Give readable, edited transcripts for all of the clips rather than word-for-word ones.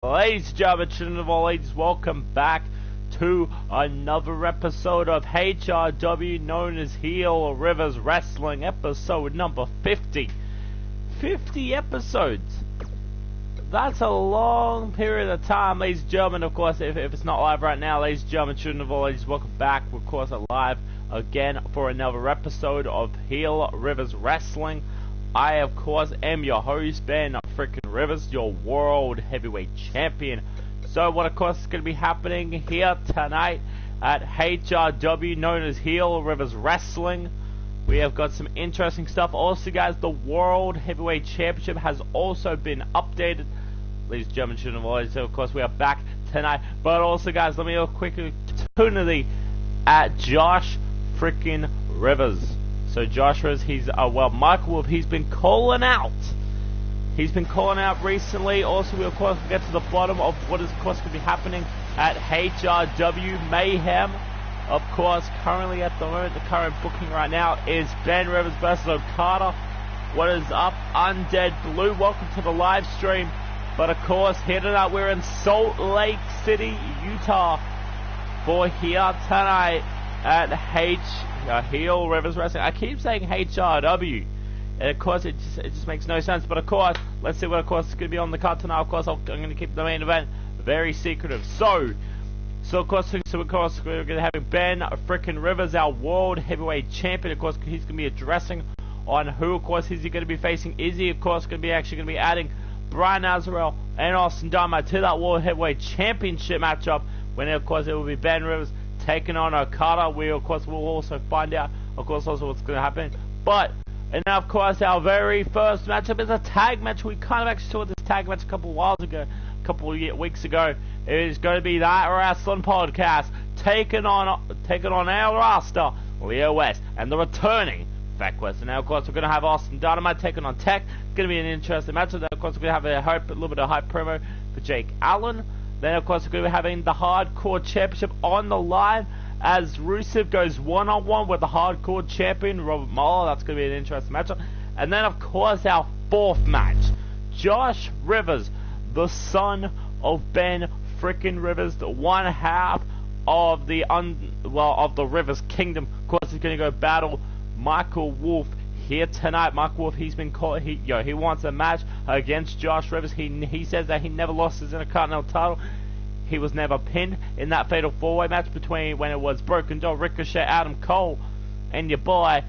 Ladies and gentlemen, children of all ages, welcome back to another episode of HRW, known as Heel Rivers Wrestling, episode number 50. 50 episodes. That's a long period of time, ladies and gentlemen. Of course, if it's not live right now, ladies and gentlemen, children of all ages, welcome back. We're, of course, live again for another episode of Heel Rivers Wrestling. I, of course, am your host, Ben freaking Rivers, your World Heavyweight Champion. So, what, of course, is going to be happening here tonight at HRW, known as Heel Rivers Wrestling. We have got some interesting stuff. Also, guys, the World Heavyweight Championship has also been updated. Ladies and gentlemen, children of all ages, so, of course, we are back tonight. But also, guys, let me have a quick opportunity at Josh freaking Rivers. So Josh Rivers, he's, Michael Wolf, he's been calling out. He's been calling out recently. Also, we, of course, will get to the bottom of what is, of course, going to be happening at HRW Mayhem. Of course, currently at the moment, the current booking right now is Ben Rivers versus Okada. What is up, Undead Blue? Welcome to the live stream. But, of course, here tonight, we're in Salt Lake City, Utah, for here tonight at Heel Rivers Wrestling. I keep saying HRW, and of course it just makes no sense. But of course, let's see what of course is going to be on the card tonight. Of course, I'm going to keep the main event very secretive. So of course, we're going to have Ben freaking Rivers, our World Heavyweight Champion. Of course, he's going to be addressing on who, of course, is he going to be facing. Is he, of course, going to be adding Brian Azarel and Austin Dynamite to that World Heavyweight Championship matchup? When of course it will be Ben Rivers taking on Okada. We, of course, will also find out, of course, also what's going to happen. But, and now, of course, our very first matchup is a tag match. We kind of actually saw this tag match a couple of weeks ago. It is going to be that Wrasslin podcast taking on our Rasta, Leo West, and the returning Fat Quest. And now, of course, we're going to have Austin Dynamite taking on Tech. It's going to be an interesting matchup. Then, of course, we're going to have a little bit of hype promo for Jake Allen. Then, of course, we're going to be having the Hardcore Championship on the line as Rusev goes one-on-one with the Hardcore Champion, Robert Muller. That's going to be an interesting matchup. And then, of course, our fourth match, Josh Rivers, the son of Ben frickin' Rivers, the one half of the Rivers Kingdom. Of course, he's going to go battle Michael Wolf here tonight. Michael Wolf, he's been called. He wants a match against Josh Rivers. He says that he never lost his Intercontinental title. He was never pinned in that fatal four-way match between when it was Broken Door, Ricochet, Adam Cole, and your boy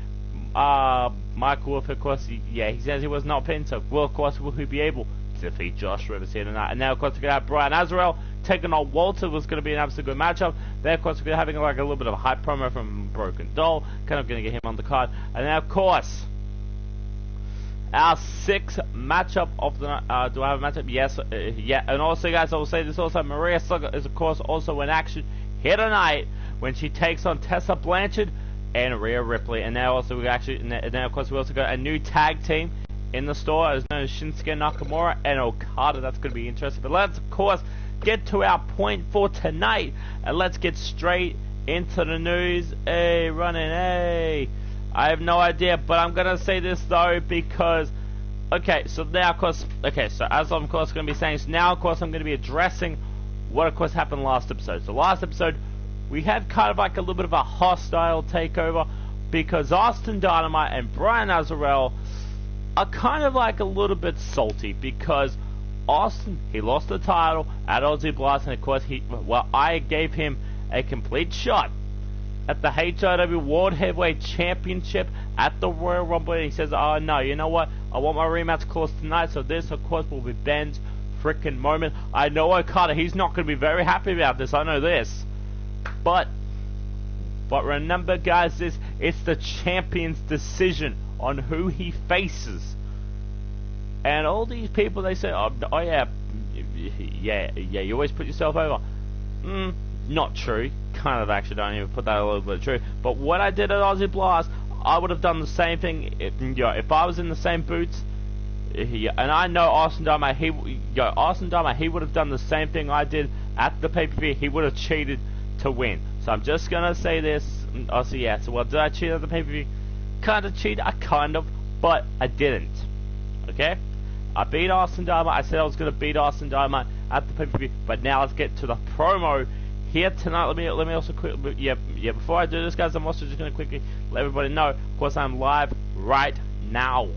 Michael Wolf. Of course, he says he was not pinned. So, of course, will he be able to defeat Josh Rivers here tonight? And now, of course, we're going to have Brian Azarel taking on Walter. Was going to be an absolutely good matchup. Then, of course, we're going to having like a little bit of a hype promo from Broken Doll. Kind of going to get him on the card. And then, of course, our sixth matchup of the night. Do I have a matchup? Yes. Yeah. And also, guys, I will say this also. Maria Slugger is, of course, also in action here tonight when she takes on Tessa Blanchard and Rhea Ripley. And now also of course, we also got a new tag team in the store as known as Shinsuke Nakamura and Okada. That's going to be interesting. But let's, of course, get to our point for tonight, and let's get straight into the news. Hey, running, hey. I have no idea, but I'm going to say this, though, because, okay, so now, of course, so as I'm, of course, going to be saying, so now, of course, I'm going to be addressing what, of course, happened last episode. So last episode, we had kind of like a little bit of a hostile takeover, because Austin Dynamite and Brian Azarel are kind of like a little bit salty, because Austin, he lost the title at Aussie Blast, and, of course, I gave him a complete shot at the HRW World Heavyweight Championship at the Royal Rumble. And he says, oh no, you know what, I want my rematch clause tonight, so this of course will be Ben's frickin' moment. I know Okada, he's not going to be very happy about this, I know this, but remember, guys, it's the champion's decision on who he faces. And all these people, they say, oh yeah, you always put yourself over. Not true. Kind of actually don't even put that a little bit true. But what I did at Aussie Blast, I would have done the same thing if I was in the same boots. And I know Austin Dynamite, he would have done the same thing I did at the pay-per-view. He would have cheated to win. So I'm just gonna say this. So did I cheat at the pay-per-view? Kind of cheat, but I didn't. Okay? I beat Austin Dynamite. I said I was going to beat Austin Dynamite at the pay-per-view. But now let's get to the promo here tonight. Let me also quickly, before I do this, guys, I'm also just going to quickly let everybody know, of course, I'm live right now.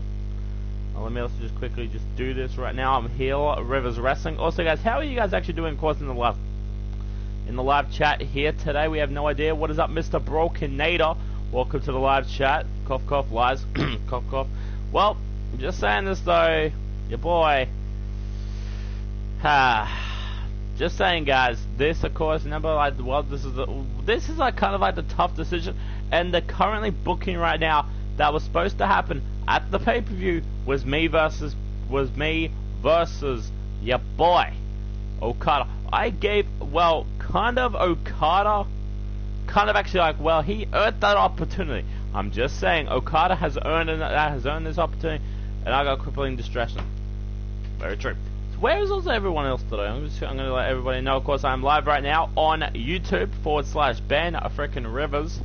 Let me also just quickly just do this right now. I'm here, Rivers Wrestling. Also, guys, how are you guys actually doing, of course, in the live chat here today? We have no idea. What is up, Mr. Brokenator? Welcome to the live chat. Cough, cough, lies. Cough, cough. Well, I'm just saying this, though. Your boy. Just saying, guys. This, of course, remember, like, well, this is like kind of like the tough decision, and they're currently booking right now. That was supposed to happen at the pay-per-view was me versus your boy Okada. I gave, well, kind of Okada, kind of actually like, well, he earned that opportunity. I'm just saying, Okada has earned this opportunity, and I got crippling distraction. Very true. So where is also everyone else today? I'm going to let everybody know. Of course, I'm live right now on YouTube /Ben_Rivers.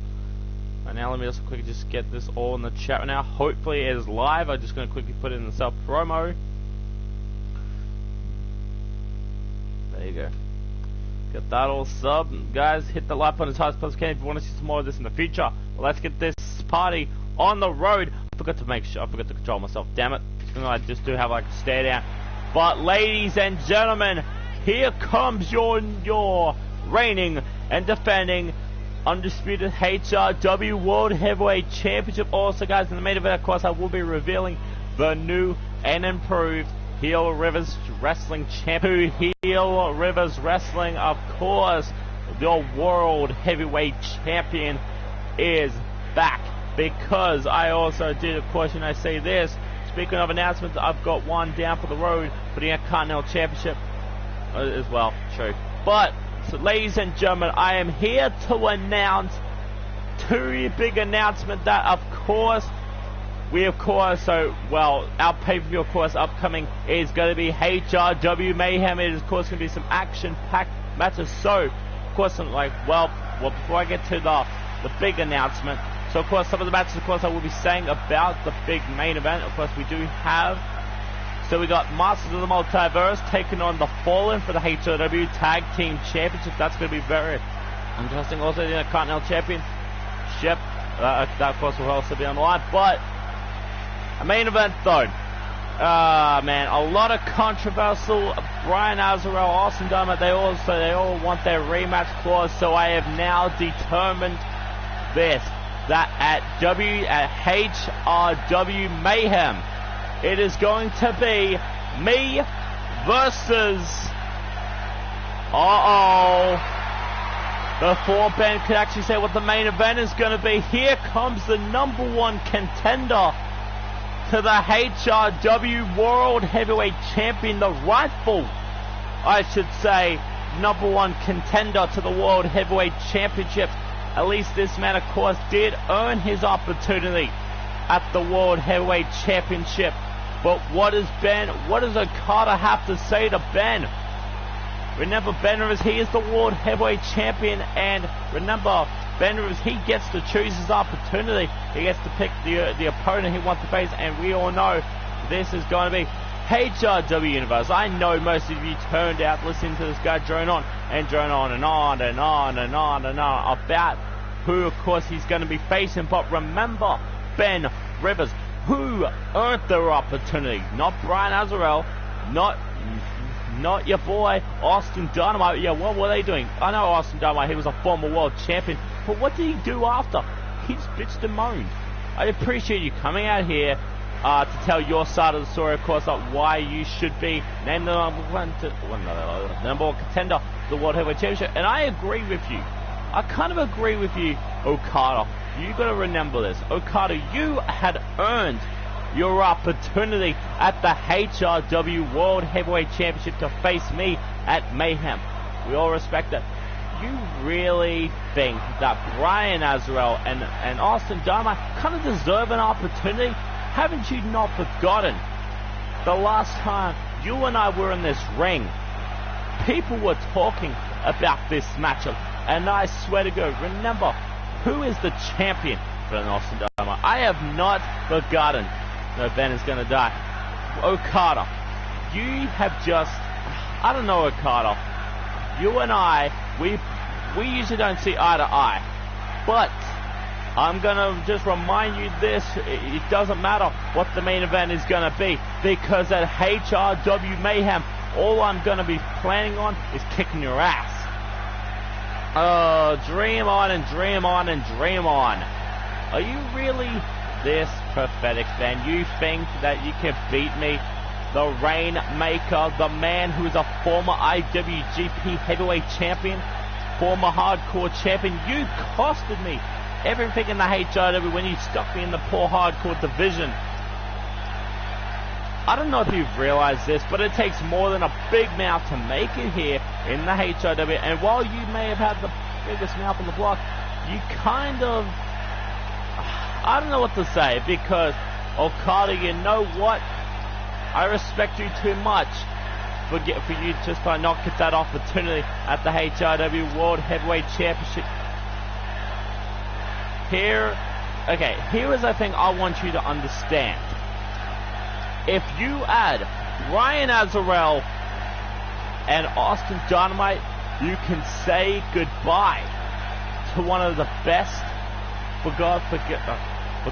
Right now, let me just quickly just get this all in the chat right now. Hopefully, it is live. I'm just going to quickly put it in the self promo. There you go. Get that all sub. Guys, hit the like button as hard as possible if you want to see some more of this in the future. But let's get this party on the road. I forgot to control myself. Damn it. I just do have like a stare down. But ladies and gentlemen, here comes your reigning and defending undisputed HRW World Heavyweight Championship. Also, guys, in the main event, of course, I will be revealing the new and improved Heel Rivers Wrestling Champion. Heel Rivers Wrestling, of course, the World Heavyweight Champion is back. Because I also did, of course, I say this. Speaking of announcements, I've got one down for the road for the Intercontinental Championship as well. True. But, so, ladies and gentlemen, I am here to announce two big announcements that, of course, our pay-per-view, of course, upcoming is going to be HRW Mayhem. It is, of course, going to be some action-packed matches. So, of course, I'm like, well, before I get to the big announcement, so, of course, some of the matches, of course, I will be saying about the big main event. Of course, we do have, so we got Masters of the Multiverse taking on the Fallen for the HRW Tag Team Championship. That's going to be very interesting. Also, the Intercontinental Championship, that, of course, will also be on the line. But a main event, though. Man, a lot of controversial. Brian Azarel, Austin Dharma, they all want their rematch clause. So I have now determined this, that at HRW Mayhem, it is going to be me versus, before Ben could actually say what the main event is going to be, here comes the #1 contender to the HRW World Heavyweight Champion, the rightful, I should say, #1 contender to the World Heavyweight Championship. At least this man, of course, did earn his opportunity at the World Heavyweight Championship. But what does Okada have to say to Ben? Remember, Ben Rivers, he is the World Heavyweight Champion, and remember, Ben Rivers, he gets to choose his opportunity. He gets to pick the opponent he wants to face, and we all know this is going to be HRW Universe. I know most of you turned out listening to this guy drone on and on and on and on and on and on about who, of course, he's going to be facing. But remember, Ben Rivers, who earned their opportunity, not Brian Azarel, not your boy Austin Dynamite. Yeah, what were they doing? I know Austin Dynamite, he was a former world champion, but what did he do after? He just bitched and moaned. I appreciate you coming out here to tell your side of the story, of course, like why you should be named the #1 contender to the World Heavyweight Championship. And I agree with you. I kind of agree with you, Okada. You got to remember this. Okada, you had earned your opportunity at the HRW World Heavyweight Championship to face me at Mayhem. We all respect that. You really think that Brian Azarel and Austin Dharma kind of deserve an opportunity? Haven't you not forgotten the last time you and I were in this ring? People were talking about this matchup, and I swear to God, remember, who is the champion for an Austin Dharma? I have not forgotten. No, Ben is going to die. Okada, you have just, I don't know, Okada. You and I, we usually don't see eye to eye. But I'm going to just remind you this. It doesn't matter what the main event is going to be. Because at HRW Mayhem, all I'm going to be planning on is kicking your ass. Dream on and dream on and dream on. Are you really this pathetic, then? You think that you can beat me? The Rainmaker, the man who is a former IWGP Heavyweight Champion, former Hardcore Champion. You costed me everything in the HRW when you stuck me in the poor Hardcore division. I don't know if you've realized this, but it takes more than a big mouth to make it here in the HRW. And while you may have had the biggest mouth on the block, you kind of... I don't know what to say, because Okada, you know what? I respect you too much for you just to not get that opportunity at the HRW World Heavyweight Championship. Here is the thing I want you to understand. If you add Ryan Azarel and Austin Dynamite, you can say goodbye to one of the best, for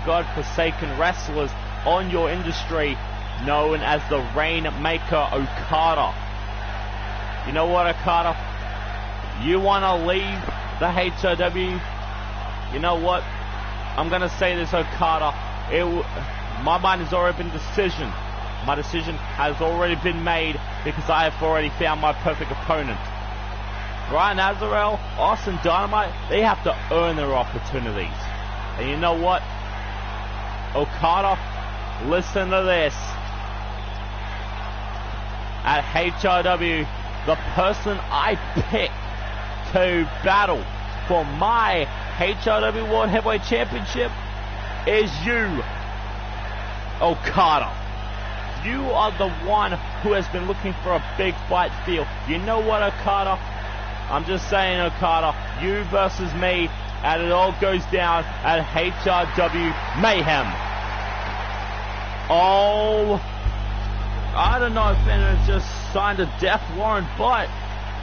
God-forsaken wrestlers on your industry, known as the Rainmaker Okada. You know what, Okada? You want to leave the HRW? You know what? I'm going to say this, Okada. My mind has already been decision. My decision has already been made because I have already found my perfect opponent. Ryan Azarel, Austin Dynamite, they have to earn their opportunities. And you know what? Okada, listen to this. At HRW, the person I picked to battle for my HRW World Heavyweight Championship is you, Okada. You are the one who has been looking for a big fight feel. You know what, Okada? I'm just saying, Okada, you versus me, and it all goes down at HRW Mayhem. Oh, I don't know if Benner has just signed a death warrant, but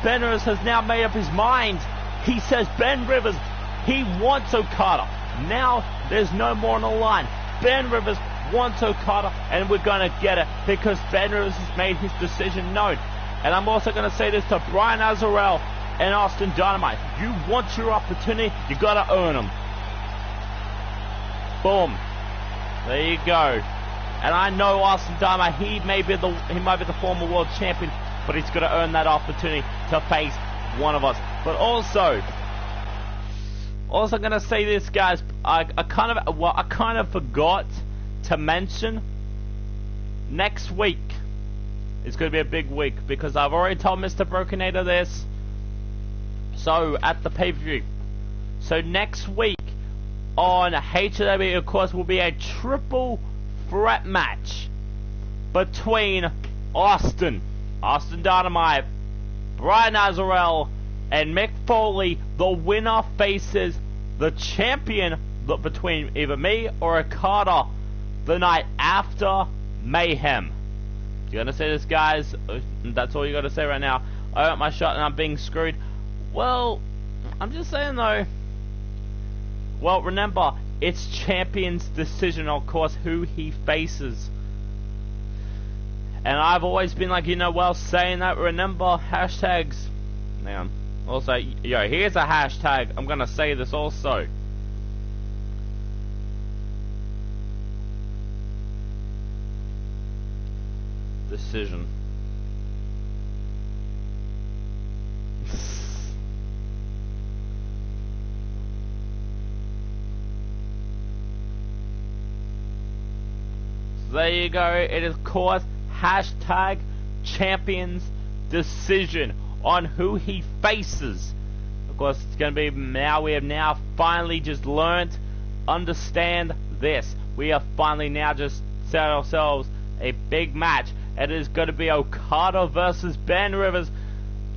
Benner has now made up his mind. He says Ben Rivers, he wants Okada. Now there's no more on the line. Ben Rivers wants Okada, and we're going to get it because Ben Rivers has made his decision known. And I'm also going to say this to Brian Azarel and Austin Dynamite. You want your opportunity, you got to earn them. Boom. There you go. And I know Austin Dynamite, he might be the former world champion, but he's got to earn that opportunity to face one of us. But also going to say this, guys. I kind of forgot to mention next week. It's going to be a big week because I've already told Mr. Brokenator this. So at the pay-per-view. So next week on HW, of course, will be a triple threat match between Austin Dynamite, Brian Azarel, and Mick Foley. The winner faces the champion between either me or Okada the night after Mayhem. You gonna say this, guys? That's all you gotta say right now. I got my shot and I'm being screwed. Well, I'm just saying though. Well, remember, it's champion's decision, of course, who he faces. And I've always been like, you know, well, saying that, remember, hashtags. Hang on. Also, yo, here's a hashtag. I'm gonna say this also. Decision. There you go. It is, of course, hashtag champion's decision on who he faces. Of course, it's going to be now. We have now finally just learned, understand this. We have finally now just set ourselves a big match. It is going to be Okada versus Ben Rivers.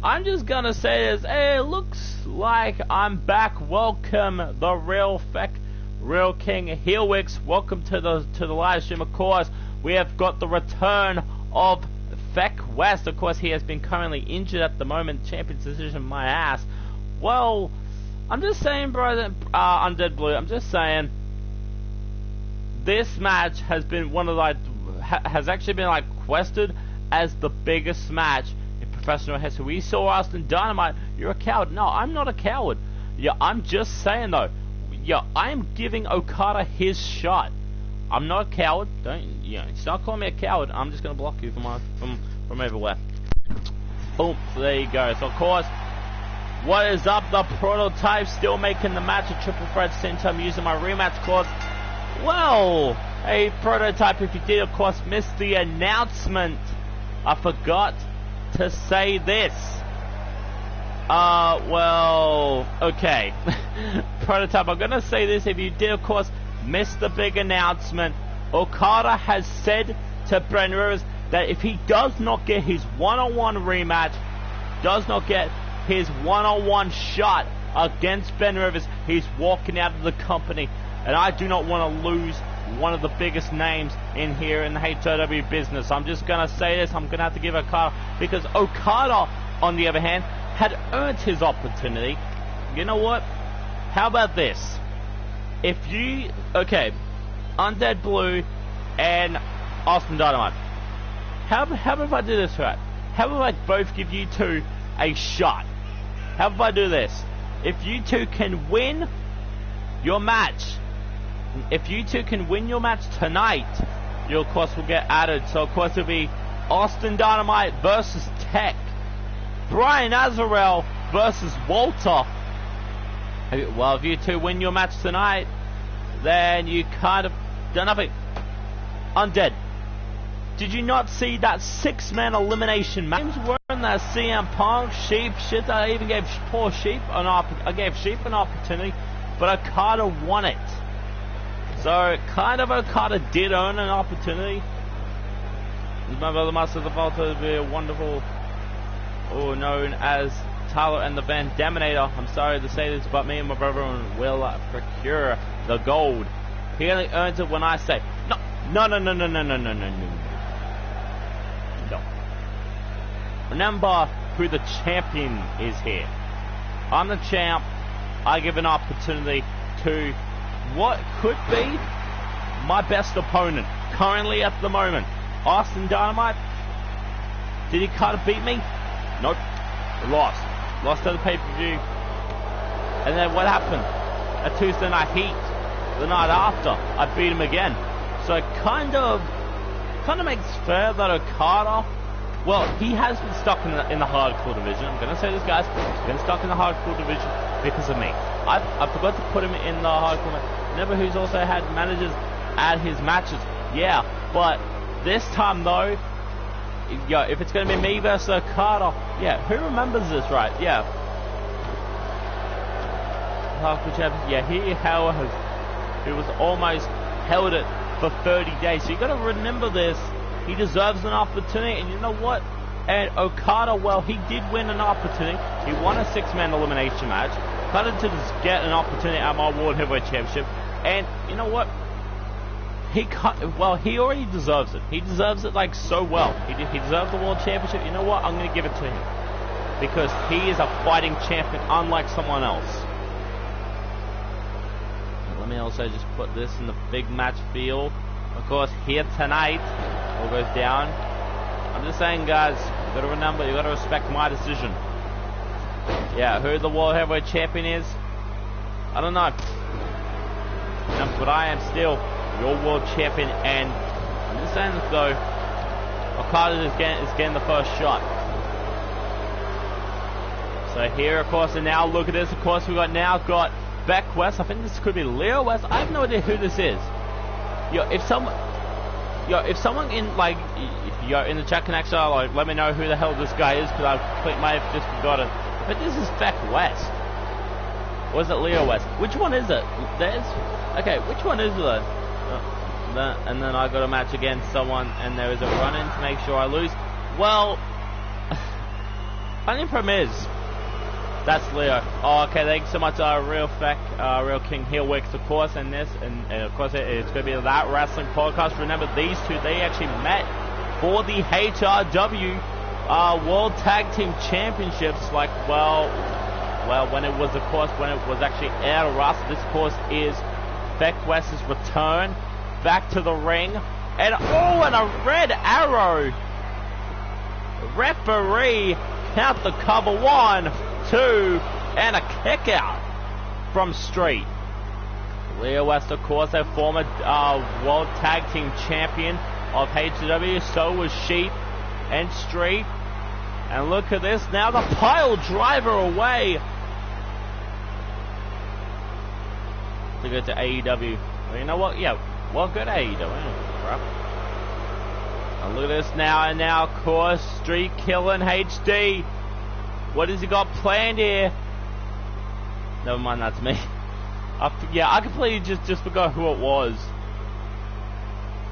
I'm just going to say this. Hey, it looks like I'm back. Welcome, the Real King Heelwicks. Welcome to the live stream. Of course, we have got the return of Feck West, of course, he has been currently injured at the moment. Champion's decision, my ass. Well, I'm just saying, bro, that, Undead Blue, I'm just saying, this match has been one of like, has actually been like quested as the biggest match in professional history. We saw Austin Dynamite. You're a coward. No, I'm not a coward. Yeah, I'm just saying though. Yeah, I'm giving Okada his shot. I'm not a coward. Don't, you know, start calling me a coward. I'm just gonna block you from everywhere. Boom. So there you go. So of course, what is up? The Prototype still making the match a triple threat. Same time using my rematch clause. Well, hey Prototype, if you did of course miss the announcement, I forgot to say this. Well, okay. Prototype, I'm gonna say this. If you did of course miss the big announcement, Okada has said to Ben Rivers that if he does not get his one-on-one rematch, does not get his one-on-one shot against Ben Rivers, he's walking out of the company. And I do not want to lose one of the biggest names in here in the HOW business. I'm just going to say this. I'm going to have to give Okada, because Okada, on the other hand, had earned his opportunity. You know what? How about this? If you... Okay, Undead Blue and Austin Dynamite. How about if I do this right? How about I both give you two a shot? How about I do this? If you two can win your match, if you two can win your match tonight, you of course will get added. So of course it'll be Austin Dynamite versus Tech, Brian Azarel versus Walter. Well, if you two win your match tonight, then you kind of done nothing. Undead, did you not see that 6-man elimination match? Wearing that CM Punk Sheep shit that I even gave poor Sheep I gave Sheep an opportunity, but Okada won it. So kind of Okada did earn an opportunity. My brother Master the Volta to be a wonderful, or known as Tyler and the Van Daminator. I'm sorry to say this, but me and my brother will procure the gold. He only earns it when I say no. Remember who the champion is here. I'm the champ. I give an opportunity to what could be my best opponent currently at the moment. Austin Dynamite. Did he kind of beat me? Nope. Lost to the pay-per-view. And then what happened? A Tuesday Night Heat. The night after, I beat him again. So it kind of makes fair that Okada, well, he has been stuck in the hardcore division. I'm gonna say this, guys. He's been stuck in the hardcore division because of me. I forgot to put him in the hardcore. Remember who's also had managers at his matches? Yeah, but this time though, yeah, if it's gonna be me versus Okada, yeah, who remembers this, right? Yeah, hardcore champion. Yeah, he was almost held it for 30 days. So you gotta remember this. He deserves an opportunity, and you know what? And Okada, well, he did win an opportunity. He won a 6-man elimination match. Okada to just get an opportunity at my World Heavyweight Championship, and you know what? He already deserves it. He deserves it like so well. He deserves the World Championship. You know what? I'm gonna give it to him because he is a fighting champion, unlike someone else. Let me also just put this in the big match feel. Of course, here tonight, all goes down. I'm just saying, guys, you gotta remember, you gotta respect my decision. Yeah, who the World Heavyweight Champion is, I don't know. But I am still your World Champion, and I'm just saying this though, Okada is getting the first shot. So here, of course, and now look at this. Of course, we got Beck West. I think this could be Leo West. I have no idea who this is. If someone in like, if you're in the chat connection, like, let me know who the hell this guy is, because I might have just forgotten. But this is Beck West. Or is it Leo West? Which one is it? Okay, which one is it? And then I got a match against someone, and there is a run-in to make sure I lose. Well, only problem is, that's Leo. Oh, okay, thanks so much, Real King Heelwicks, of course, and of course it's going to be that wrestling podcast. Remember, these two, they actually met for the HRW World Tag Team Championships. Like, well, when it was actually out of Rasta. This, of course, is Beck West's return back to the ring. And a red arrow. Referee count the cover. 1, 2, and a kick out from Street. Leo West, of course, a former World Tag Team Champion of HW. So was Sheep and Street. And look at this now, the pile driver away. To go to AEW. Well, you know what? Yeah, well, good AEW. Crap. And look at this now, and now, of course, Street killing HD. What has he got planned here? Never mind, that's me. I completely just forgot who it was.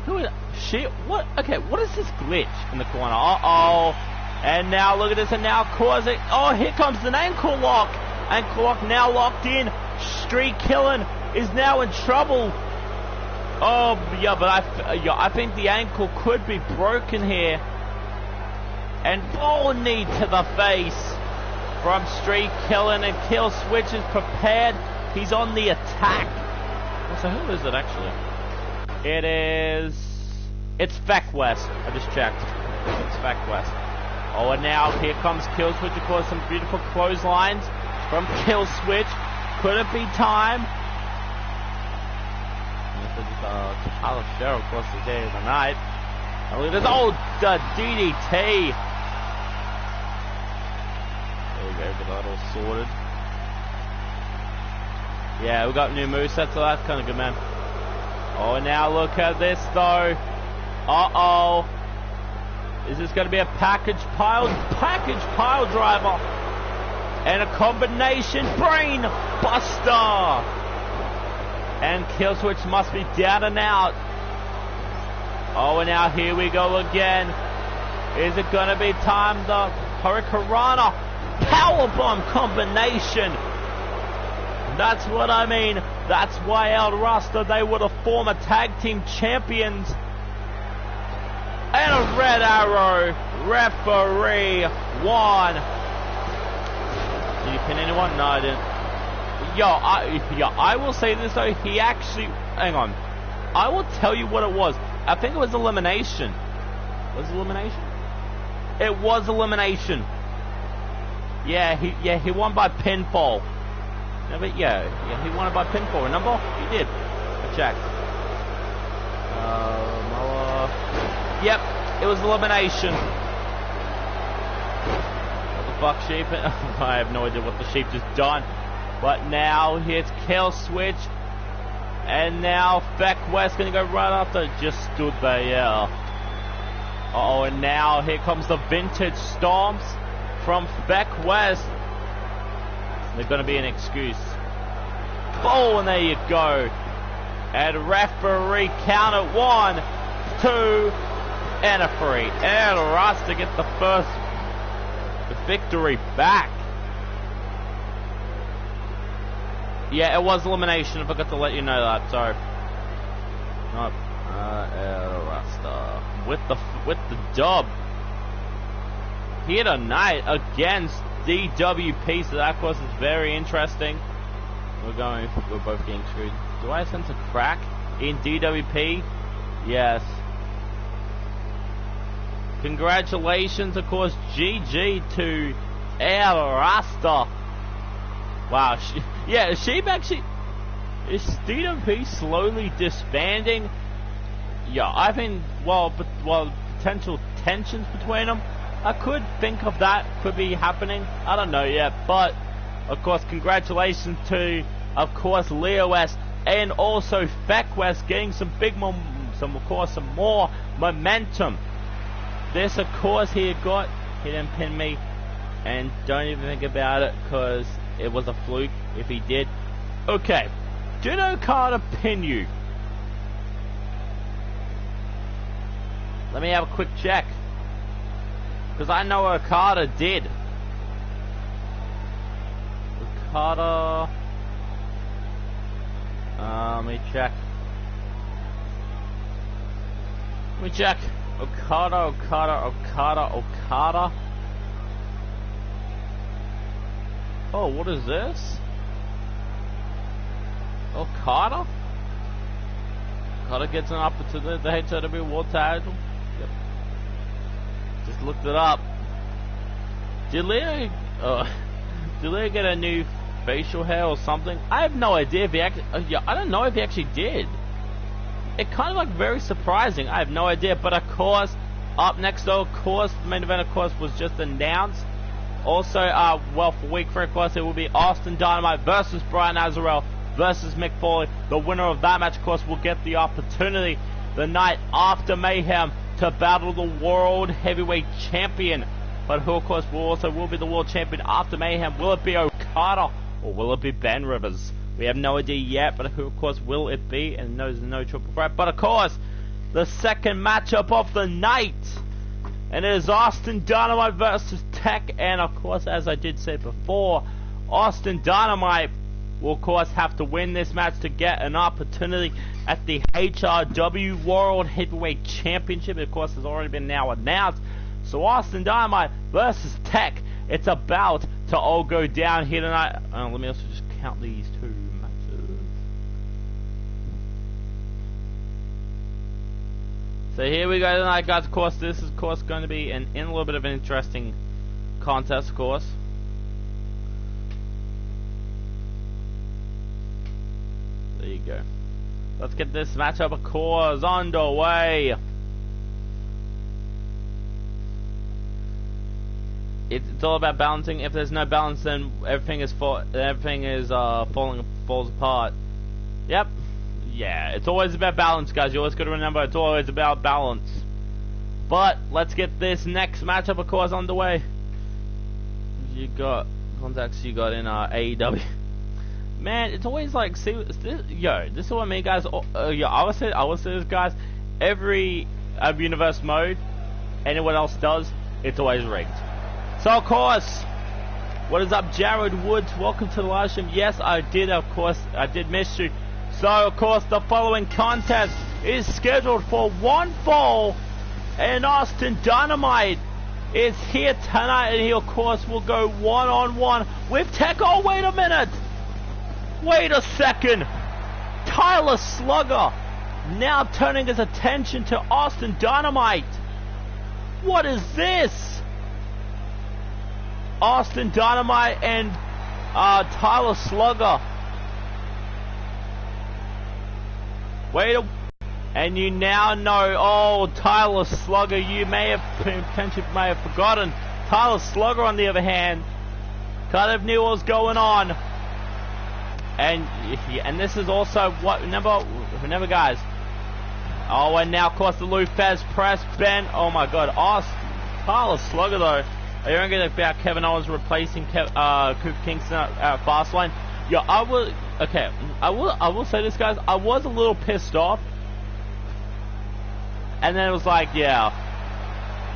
Who is shit? What? Okay, what is this glitch in the corner? And now look at this, and now causing. Oh, here comes an ankle lock. Ankle lock now locked in. Street killing is now in trouble. Oh yeah, but I think the ankle could be broken here. And knee to the face from Street killing, and Kill Switch is prepared. He's on the attack. So who is it actually? It's Feck West. I just checked. It's Feck West. Oh, and now here comes Kill Switch. Of course, some beautiful clotheslines from Kill Switch. Could it be time? Tyler Sherrill, of course, the day of the night. And look at this old DDT. There we go, get that all sorted. Yeah, we got new movesets, so that's kind of good, man. Oh, and now look at this, though. Uh-oh. Is this going to be a package pile driver? And a combination brain buster. And Killswitch must be down and out. Oh, and now here we go again. Is it going to be time? The Hurricanrana powerbomb combination. That's what I mean. That's why El Rasta, they were the former tag team champions. And a red arrow. Referee 1. Did you pin anyone? No, I didn't. I will say this though, he actually, hang on, I will tell you what it was. I think it was elimination. Was it elimination? It was elimination. Yeah, he won by pinfall. No, but yeah, he won it by pinfall. Remember? He did. I checked. Yep, it was elimination. What the fuck, sheep? I have no idea what the sheep just done. But now here's Kill Switch. And now Beck West gonna go right after. Just stood there, yeah. Uh-oh, and now here comes the vintage stomps from Beck West. They're gonna be an excuse. Oh, and there you go. And referee count at 1, 2, and a 3. And Rasta get the victory back. Yeah, it was elimination. I forgot to let you know that. Sorry. Nope. Rasta with the dub here tonight against DWP. So that, of course, is very interesting. We're both getting screwed. Do I sense a crack in DWP? Yes. Congratulations, of course, GG to El Rasta. Wow, Sheep actually, is DWP slowly disbanding? Yeah, I think, potential tensions between them, I could think of that, could be happening, I don't know yet, but, of course, congratulations to, of course, Leo West, and also Feck West getting some more momentum. This, of course, he didn't pin me, and don't even think about it, because it was a fluke if he did. Okay, did Okada pin you? Let me have a quick check, because I know Okada did. Okada. Let me check. Okada. Oh, what is this? Okada gets an opportunity to the HRW World Title. Yep. Just looked it up. Did Leo get a new facial hair or something? I have no idea if he actually. I don't know if he actually did. It kind of like very surprising. I have no idea. But of course, up next though, of course, the main event of course was just announced. Also, well, for week 3, of course, it will be Austin Dynamite versus Brian Azarel versus Mick Foley. The winner of that match, of course, will get the opportunity the night after Mayhem to battle the World Heavyweight Champion. But who, of course, will be the World Champion after Mayhem? Will it be Okada or will it be Ben Rivers? We have no idea yet, but who, of course, will it be? And there's no triple threat. But, of course, the second matchup of the night. And it is Austin Dynamite versus Tech. And, of course, as I did say before, Austin Dynamite will, of course, have to win this match to get an opportunity at the HRW World Heavyweight Championship. Of course, has already been now announced. So Austin Dynamite versus Tech. It's about to all go down here tonight. Let me also just count these 2 matches. So here we go tonight, guys. Of course, this is, of course, going to be a little bit of an interesting contest, of course. There you go. Let's get this matchup, of course, underway. It's all about balancing. If there's no balance, then everything falls apart. Yep. Yeah, it's always about balance, guys. You always got to remember it's always about balance. But let's get this next matchup, of course, underway. You got contacts you got in AEW. Man, it's always like, see, this is what I mean, guys. I would say this, guys. Every universe mode, anyone else does, it's always rigged. So, of course, what is up, Jared Woods? Welcome to the live stream. Yes, I did, of course, I did miss you. So, of course, the following contest is scheduled for one fall, and Austin Dynamite is here tonight, and he, of course, will go one-on-one with Tech. Oh, wait a minute! Wait a second! Tyler Slugger now turning his attention to Austin Dynamite. What is this? Austin Dynamite and Tyler Slugger. And you now know, oh, Tyler Slugger, you may have potentially forgotten. Tyler Slugger, on the other hand, kind of knew what was going on. And this is also what, remember guys. Oh, and now, of course, the Lou Fez press, Ben, oh my god, Tyler Slugger, though. Are you thinking about Kevin Owens replacing Kofi Kingston at Wrasslin? Yeah, I will say this, guys. I was a little pissed off, and then it was like, yeah.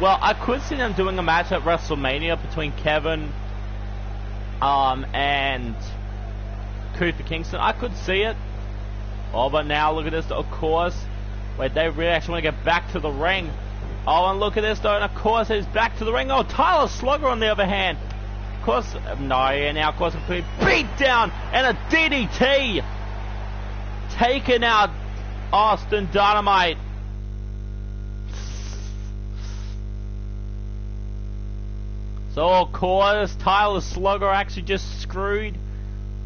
Well, I could see them doing a match at WrestleMania between Kevin, and Kofi Kingston. I could see it. Oh, but now look at this. Of course, wait, they really actually want to get back to the ring. Oh, and look at this, though, and of course he's back to the ring. Oh, Tyler Slugger, on the other hand. Of course, no, and now, of course, a complete beatdown and a DDT. Taking out Austin Dynamite. So, of course, Tyler Slugger actually just screwed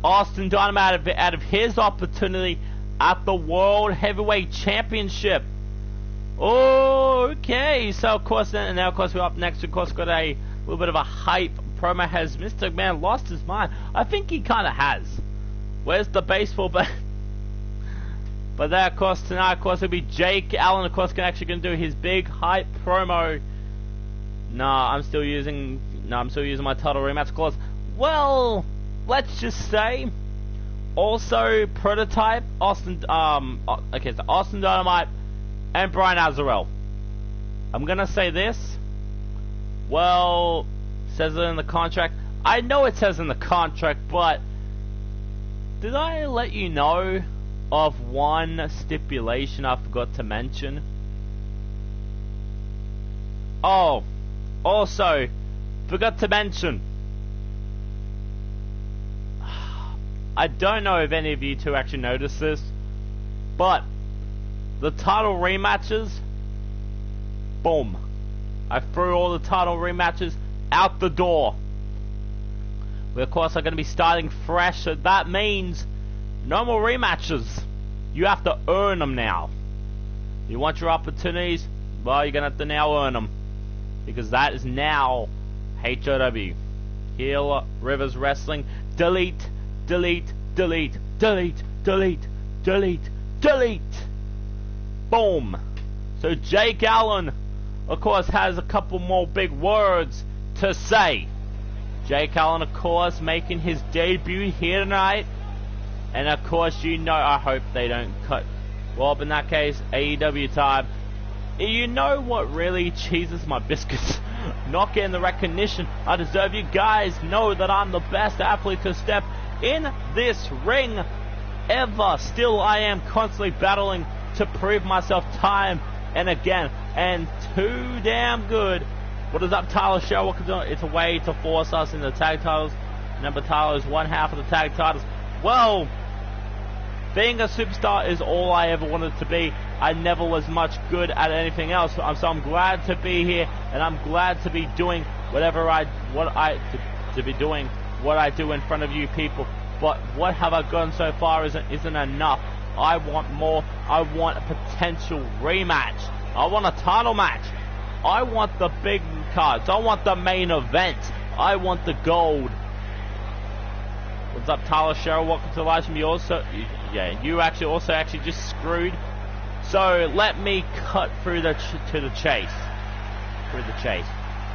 Austin Dynamite out of his opportunity at the World Heavyweight Championship. Okay, so of course, and now of course we're up next. Of course, got a little bit of a hype promo. Has Mr. McMahon lost his mind? I think he kind of has. Where's the baseball bat? But then, of course, tonight, of course, it'll be Jake Allen. Of course, actually going to do his big hype promo. I'm still using my title rematch clause. Well, let's just say, also prototype Austin. Okay, so Austin Dynamite and Brian Azarel. I'm gonna say this. Well, says it in the contract. I know it says in the contract, but did I let you know of one stipulation I forgot to mention? Oh, also, forgot to mention, I don't know if any of you two actually noticed this, but the title rematches, boom. I threw all the title rematches out the door. We of course are going to be starting fresh, so that means no more rematches. You have to earn them now. You want your opportunities? Well, you're going to have to now earn them. Because that is now HOW. Heel Rivers Wrestling. Delete, delete, delete, delete, delete, delete, delete. Boom. So Jake Allen, of course, has a couple more big words to say. Jake Allen, of course, making his debut here tonight. And of course, you know, I hope they don't cut. Well, in that case, AEW time. You know what really cheeses my biscuits? Not getting the recognition I deserve. You guys know that I'm the best athlete to step in this ring ever. Still, I am constantly battling to prove myself time and again. And too damn good. What is up, Tyler Show? It's a way to force us in the tag titles. Remember, Tyler is one half of the tag titles. Well, being a superstar is all I ever wanted to be. I never was much good at anything else, so I'm glad to be here, and I'm glad to be doing what I do in front of you people. But what have I gotten so far isn't enough. I want more. I want a potential rematch. I want a title match. I want the big cards. I want the main event. I want the gold. What's up, Tyler Sherrill? Welcome to the live stream. You actually just screwed. So let me cut through the chase.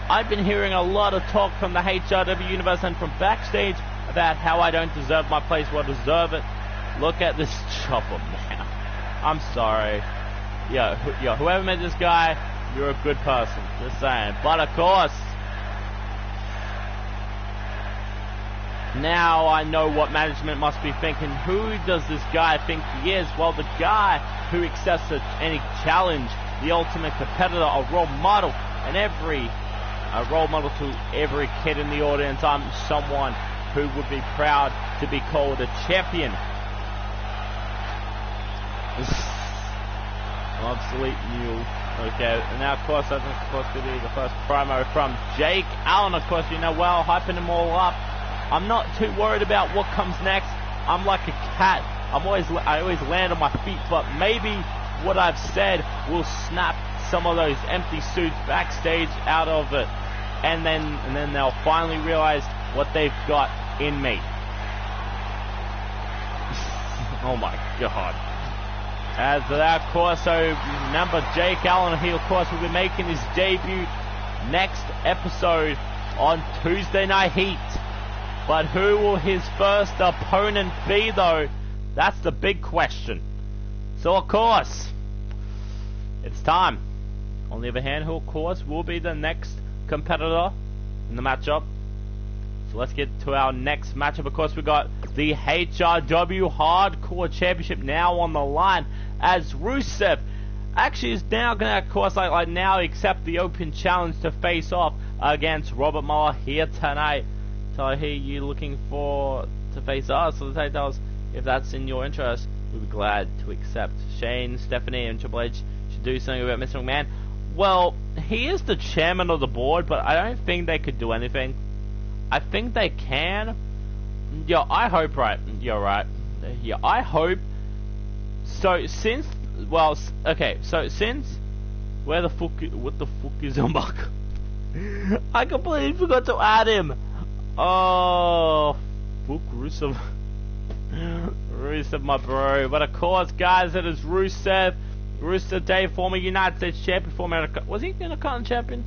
I've been hearing a lot of talk from the HRW universe and from backstage about how I don't deserve my place. Well, I deserve it. Look at this chopper, man. I'm sorry. Whoever made this guy, you're a good person. Just saying. But of course, now I know what management must be thinking. Who does this guy think he is? Well, the guy who accepts any challenge, the ultimate competitor, a role model, and a role model to every kid in the audience. I'm someone who would be proud to be called a champion. Obsolete mule. Okay, and now of course that's supposed to be the first promo from Jake Allen. Of course, you know, well, hyping them all up. I'm not too worried about what comes next. I'm like a cat. I always land on my feet, but maybe what I've said will snap some of those empty suits backstage out of it, and then they'll finally realize what they've got in me. Oh my God. As that, of course, so remember Jake Allen, he of course will be making his debut next episode on Tuesday Night Heat. But who will his first opponent be, though? That's the big question. So, of course, it's time. On the other hand, who, of course, will be the next competitor in the matchup? So, let's get to our next matchup. Of course, we got the HRW Hardcore Championship now on the line, as Rusev actually is now going to, of course, like now accept the open challenge to face off against Robert Muller here tonight. So I hear you looking to face us, so the tag titles. If that's in your interest, we'd be glad to accept. Shane, Stephanie, and Triple H should do something about Mr. McMahon. Well, he is the chairman of the board, but I don't think they could do anything. I think they can. Yeah, I hope, right? You're right. Yeah, I hope. So since, well, okay, so since, what the fuck is Mark? I completely forgot to add him. Oh, fuck Rusev. Rusev, my bro. But of course, guys, it is Rusev. Rusev Day, former United States champion, former, was he Intercontinental champion?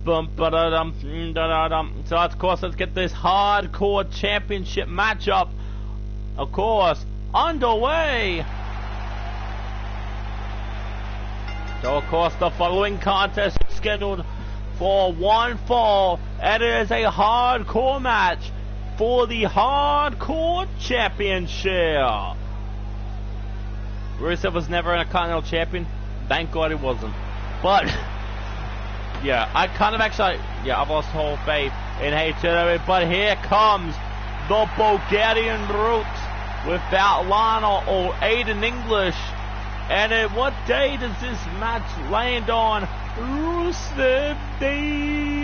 So of course, let's get this hardcore championship matchup, of course, underway. So of course, the following contest is scheduled for one fall, and it is a hardcore match for the hardcore championship. Rusev was never a Continental Champion. Thank God he wasn't. But, yeah, I kind of actually, yeah, I've lost all faith in HW. But here comes the Bulgarian Brute without Lana or Aiden English. And at what day does this match land on? Rusev Day.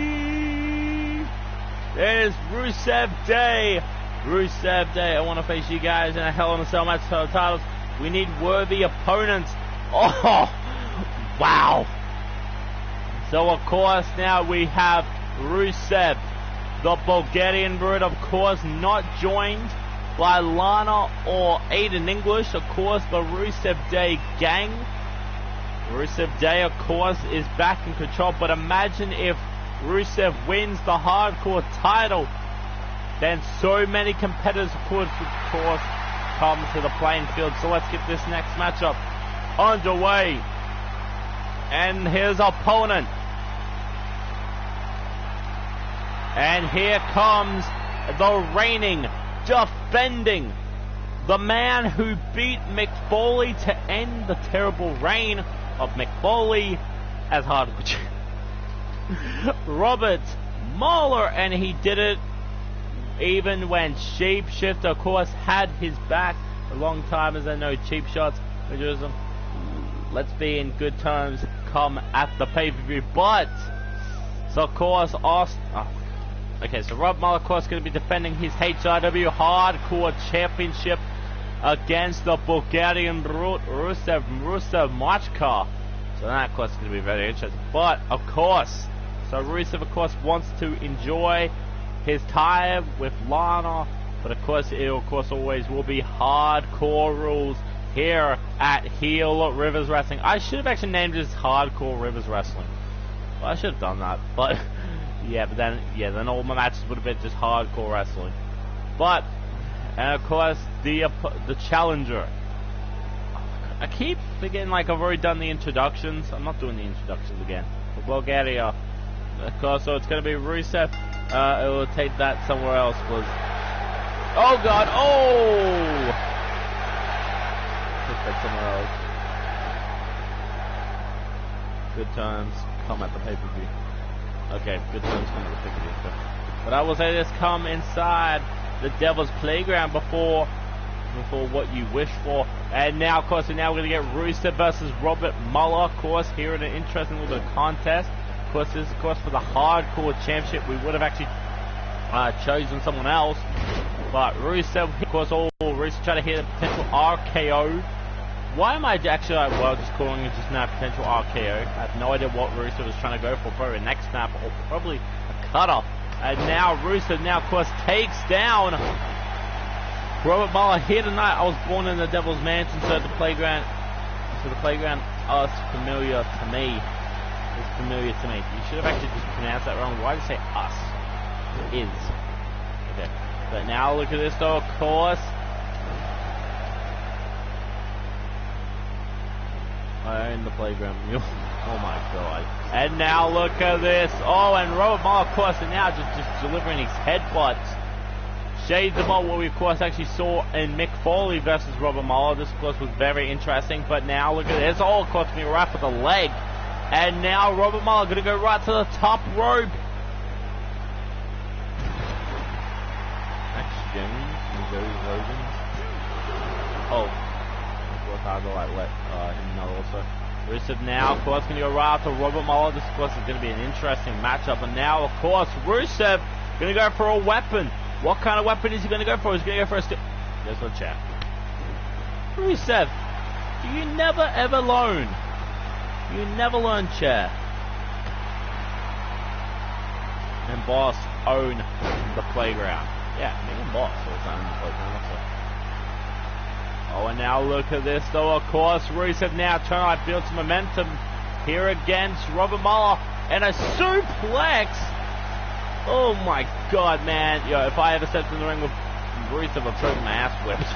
There's Rusev Day. Rusev Day. I want to face you guys in a Hell in a Cell match for the titles. We need worthy opponents. Oh, wow. So, of course, now we have Rusev, the Bulgarian Brute, of course, not joined by Lana or Aiden English. Of course, the Rusev Day gang. Rusev Day, of course, is back in control. But imagine if Rusev wins the hardcore title. Then so many competitors, of course, come to the playing field. So let's get this next matchup underway. And here's our opponent. And here comes the reigning, defending, the man who beat Mick Foley to end the terrible reign of Mick Foley as hardcore Robert Mahler, and he did it even when Shapeshifter, of course, had his back. A long time as I know, cheap shots, let's be in good terms, come at the pay-per-view. But, so of course, okay, so Rob Mahler, of course, going to be defending his HRW Hardcore Championship against the Bulgarian Brute, Rusev Machka. So that, of course, is going to be very interesting. But, of course, so Rusev, of course, wants to enjoy his time with Lana. But, of course, it, of course, always will be hardcore rules here at Heel Rivers Wrestling. I should have actually named this Hardcore Rivers Wrestling. Well, I should have done that, but... yeah, but then, yeah, then all my matches would have been just hardcore wrestling. But, and of course, the challenger. I keep forgetting, like, I've already done the introductions. I'm not doing the introductions again. For Bulgaria, of course, so it's going to be Rusev. It will take that somewhere else, was... oh, God, oh! Take that somewhere else. Good times, come at the pay-per-view. Okay, good times come to the picture. But I will say this, come inside the Devil's Playground before what you wish for. And now, of course, we're going to get Rusev versus Robert Muller, of course, here in an interesting little bit of contest. Of course, this is, of course, for the Hardcore Championship. We would have actually chosen someone else. But Rusev, of course, Rusev trying to hit a potential RKO. Why am I actually, well, just calling it just now potential RKO? I have no idea what Rusev was trying to go for. Probably a neck snap or probably a cutoff. And now Rusev, now of course, takes down Robert Muller here tonight. I was born in the Devil's Mansion, so the playground, us, familiar to me. It's familiar to me. You should have actually just pronounced that wrong. Why did you say us? It is. Okay. But now look at this though, of course. I own the playground mule. Oh my god. And now look at this. Oh, and Robert Muller, of course, and now just delivering his headbutts. Shades of what we, of course, actually saw in Mick Foley versus Robert Muller. This, of course, was very interesting. But now look at this. Oh, of course, me right for the leg. And now Robert Muller going to go right to the top rope. Max Jones and Joey Rogan. Oh. I'll go let him know also. Rusev now, of course, going to go right after Robert Muller. This, of course, is going to be an interesting matchup. And now, of course, Rusev going to go for a weapon. What kind of weapon is he going to go for? He's going to go for a stick. There's no chat. Rusev, you never ever learn. You never learn, chair. And Boss own the playground. Yeah, me and Boss also own the playground also. Oh, and now look at this, though, of course. Rusev now trying to build some momentum here against Robert Muller. And a suplex. Oh, my God, man. Yo, if I ever stepped in the ring with Rusev, I'd probably my ass whipped.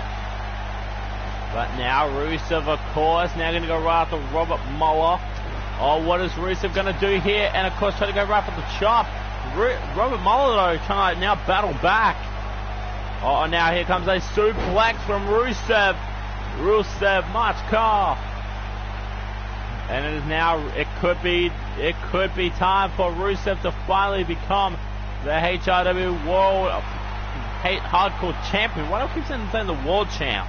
But now Rusev, of course, now going to go right after Robert Muller. Oh, what is Rusev going to do here? And, of course, trying to go right for the chop. Robert Muller, though, trying to now battle back. Oh, now here comes a suplex from Rusev. Rusev, March car. And it is now, it could be time for Rusev to finally become the HRW World Hardcore Champion. Why do I keep saying the World Champ?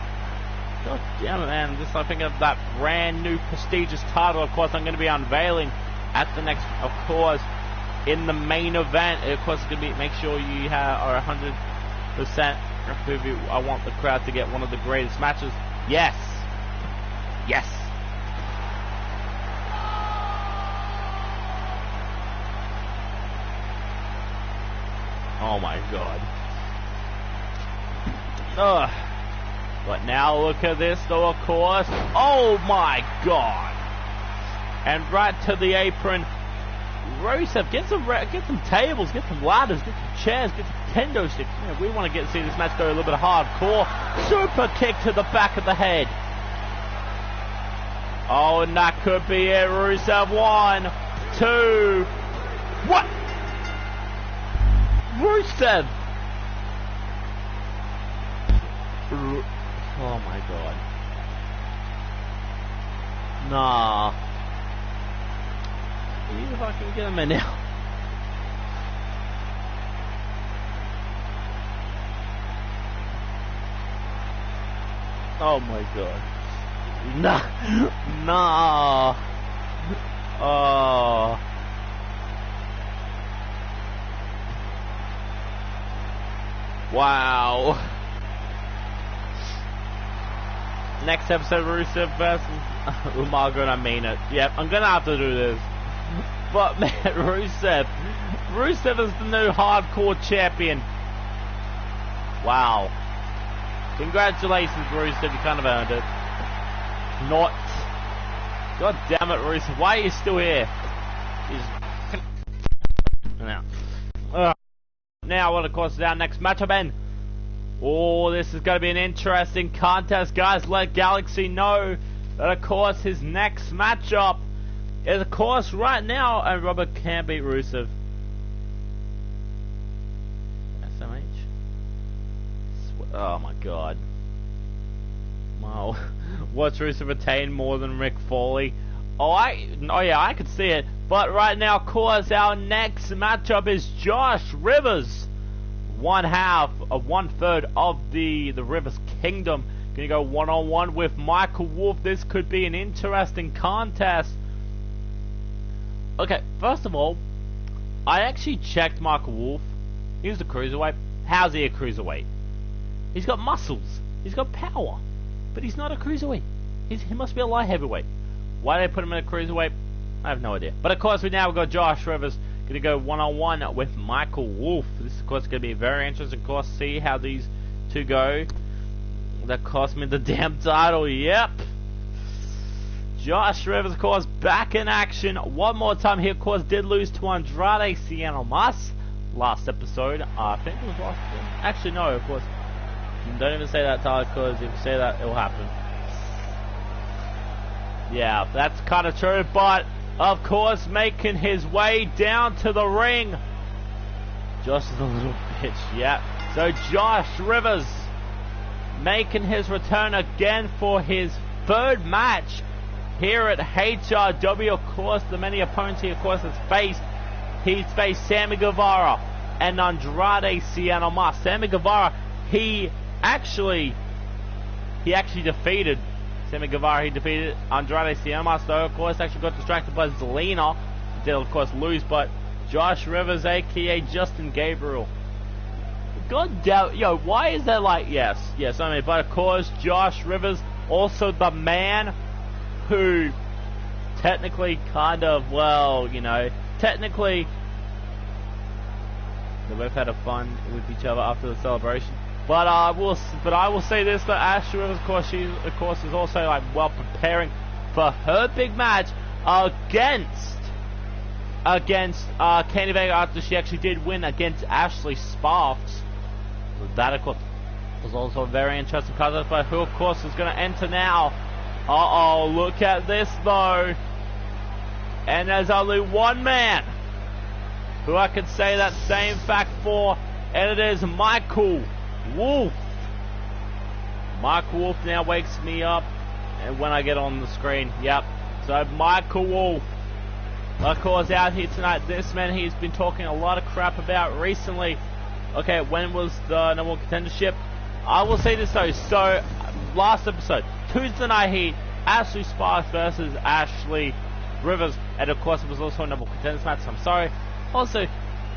God damn it, man. Just I think of that brand new prestigious title, of course, I'm going to be unveiling at the next, of course, in the main event. Of course, it's going to be, make sure you are 100%. I want the crowd to get one of the greatest matches. Yes. Yes. Oh my god. Ugh. But now look at this though, of course. Oh my god. And right to the apron. Rusev, get some tables, get some ladders, get some chairs, get some kendo sticks. Man, we want to see this match go a little bit hardcore. Super kick to the back of the head. Oh, and that could be it. Rusev, 1, 2. What? Rusev. Oh my god. Nah. See if I can get him in now. Oh my god. Nah. Nah. Oh. Wow. Next episode, Rusev versus Umaga, and I mean it. Yep, I'm gonna have to do this. But man, Rusev is the new hardcore champion. Wow. Congratulations, Rusev, you kind of earned it. Not. God damn it, Rusev, why are you still here? Now, well, of course, is our next matchup, and oh, this is going to be an interesting contest, guys. Let Galaxy know that, of course, his next matchup is, of course, right now, and Robert can't beat Rusev. SMH? Oh my god. Wow. What's Rusev retain more than Mick Foley? Oh yeah, I could see it. But right now, of course, our next matchup is Josh Rivers. One third of the Rivers Kingdom. Gonna go one-on-one with Michael Wolf. This could be an interesting contest. Okay, first of all, I actually checked Michael Wolf. He's a cruiserweight. How's he a cruiserweight? He's got muscles. He's got power. But he's not a cruiserweight. He must be a light heavyweight. Why did they put him in a cruiserweight? I have no idea. But of course, we now got Josh Rivers going to go one-on-one with Michael Wolf. This is, of course, going to be very interesting. Of course, see how these two go. That cost me the damn title. Yep. Josh Rivers, of course, back in action. One more time. He, of course, did lose to Andrade Cien Almas last episode. I think it was last one. Actually, no, of course. Don't even say that, Tyler, because if you say that, it will happen. Yeah, that's kind of true, but of course, making his way down to the ring. Josh is a little bitch, yeah. So Josh Rivers making his return again for his third match here at HRW. Of course, the many opponents he, of course, has faced. He's faced Sammy Guevara and Andrade Cien Almas. Sammy Guevara, he actually defeated Sammy Guevara. He defeated Andrade Cien Almas, though, of course, actually got distracted by Zelina. He did, of course, lose, but Josh Rivers, aka Justin Gabriel. God damn, yo, why is that like, yes, I mean, but of course, Josh Rivers, also the man who technically kind of, well, you know, technically, they both had a fun with each other after the celebration. But I will say this, that Ashley Rivers, of course, she, of course, is also like well preparing for her big match against Kenny Vega after she actually did win against Ashley Sparks. That, of course, was also a very interesting contest, but who, of course, is going to enter now. Look at this, though. And there's only one man who I could say that same fact for, and it is Michael Wolf. Michael Wolf now wakes me up and when I get on the screen. Yep. So Michael Wolf, of course, out here tonight. This man he's been talking a lot of crap about recently. Okay, when was the number one contendership? I will say this though. So last episode, Tuesday night heat, Ashley Sparks versus Ashley Rivers, and of course it was also a number one contenders match. So I'm sorry. Also,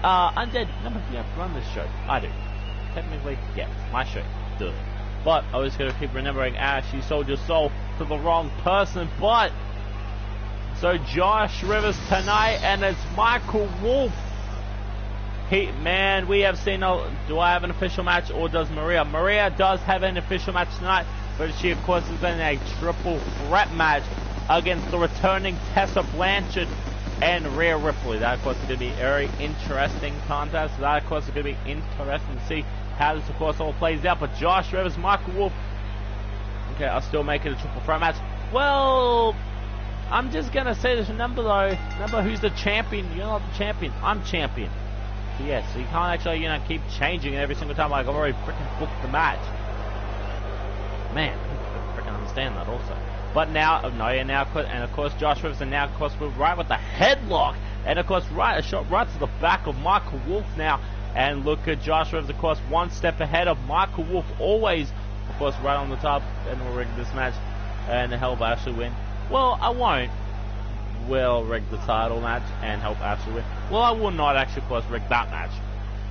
Undead, number you have to run this show. I do. Technically, yeah, it's my show. Duh. But I was going to keep remembering Ash, you sold your soul to the wrong person. But so Josh Rivers tonight, and it's Michael Wolf. Man, we have seen. Do I have an official match, or does Maria? Maria does have an official match tonight, but she of course is in a triple threat match against the returning Tessa Blanchard and Rhea Ripley. That of course is going to be a very interesting contest. That of course is going to be interesting to see how this of course all plays out. But Josh Rivers, Michael Wolf. Okay, I'll still make it a triple threat match. Well, I'm just gonna say this. Remember though, remember who's the champion? You're not the champion. I'm champion. So yes, so you can't actually, keep changing it every single time. Like I've already freaking booked the match. Man, I freaking understand that also. But now, and of course Josh Rivers, and now of course we're right with the headlock, and of course a shot right to the back of Michael Wolf now. And look at Josh Rivers, of course, one step ahead of Michael Wolf, always, of course, right on the top. And we'll rig this match and help Ashley win. Well, I won't. We'll rig the title match and help Ashley win. Well, I will not actually, of course, rig that match.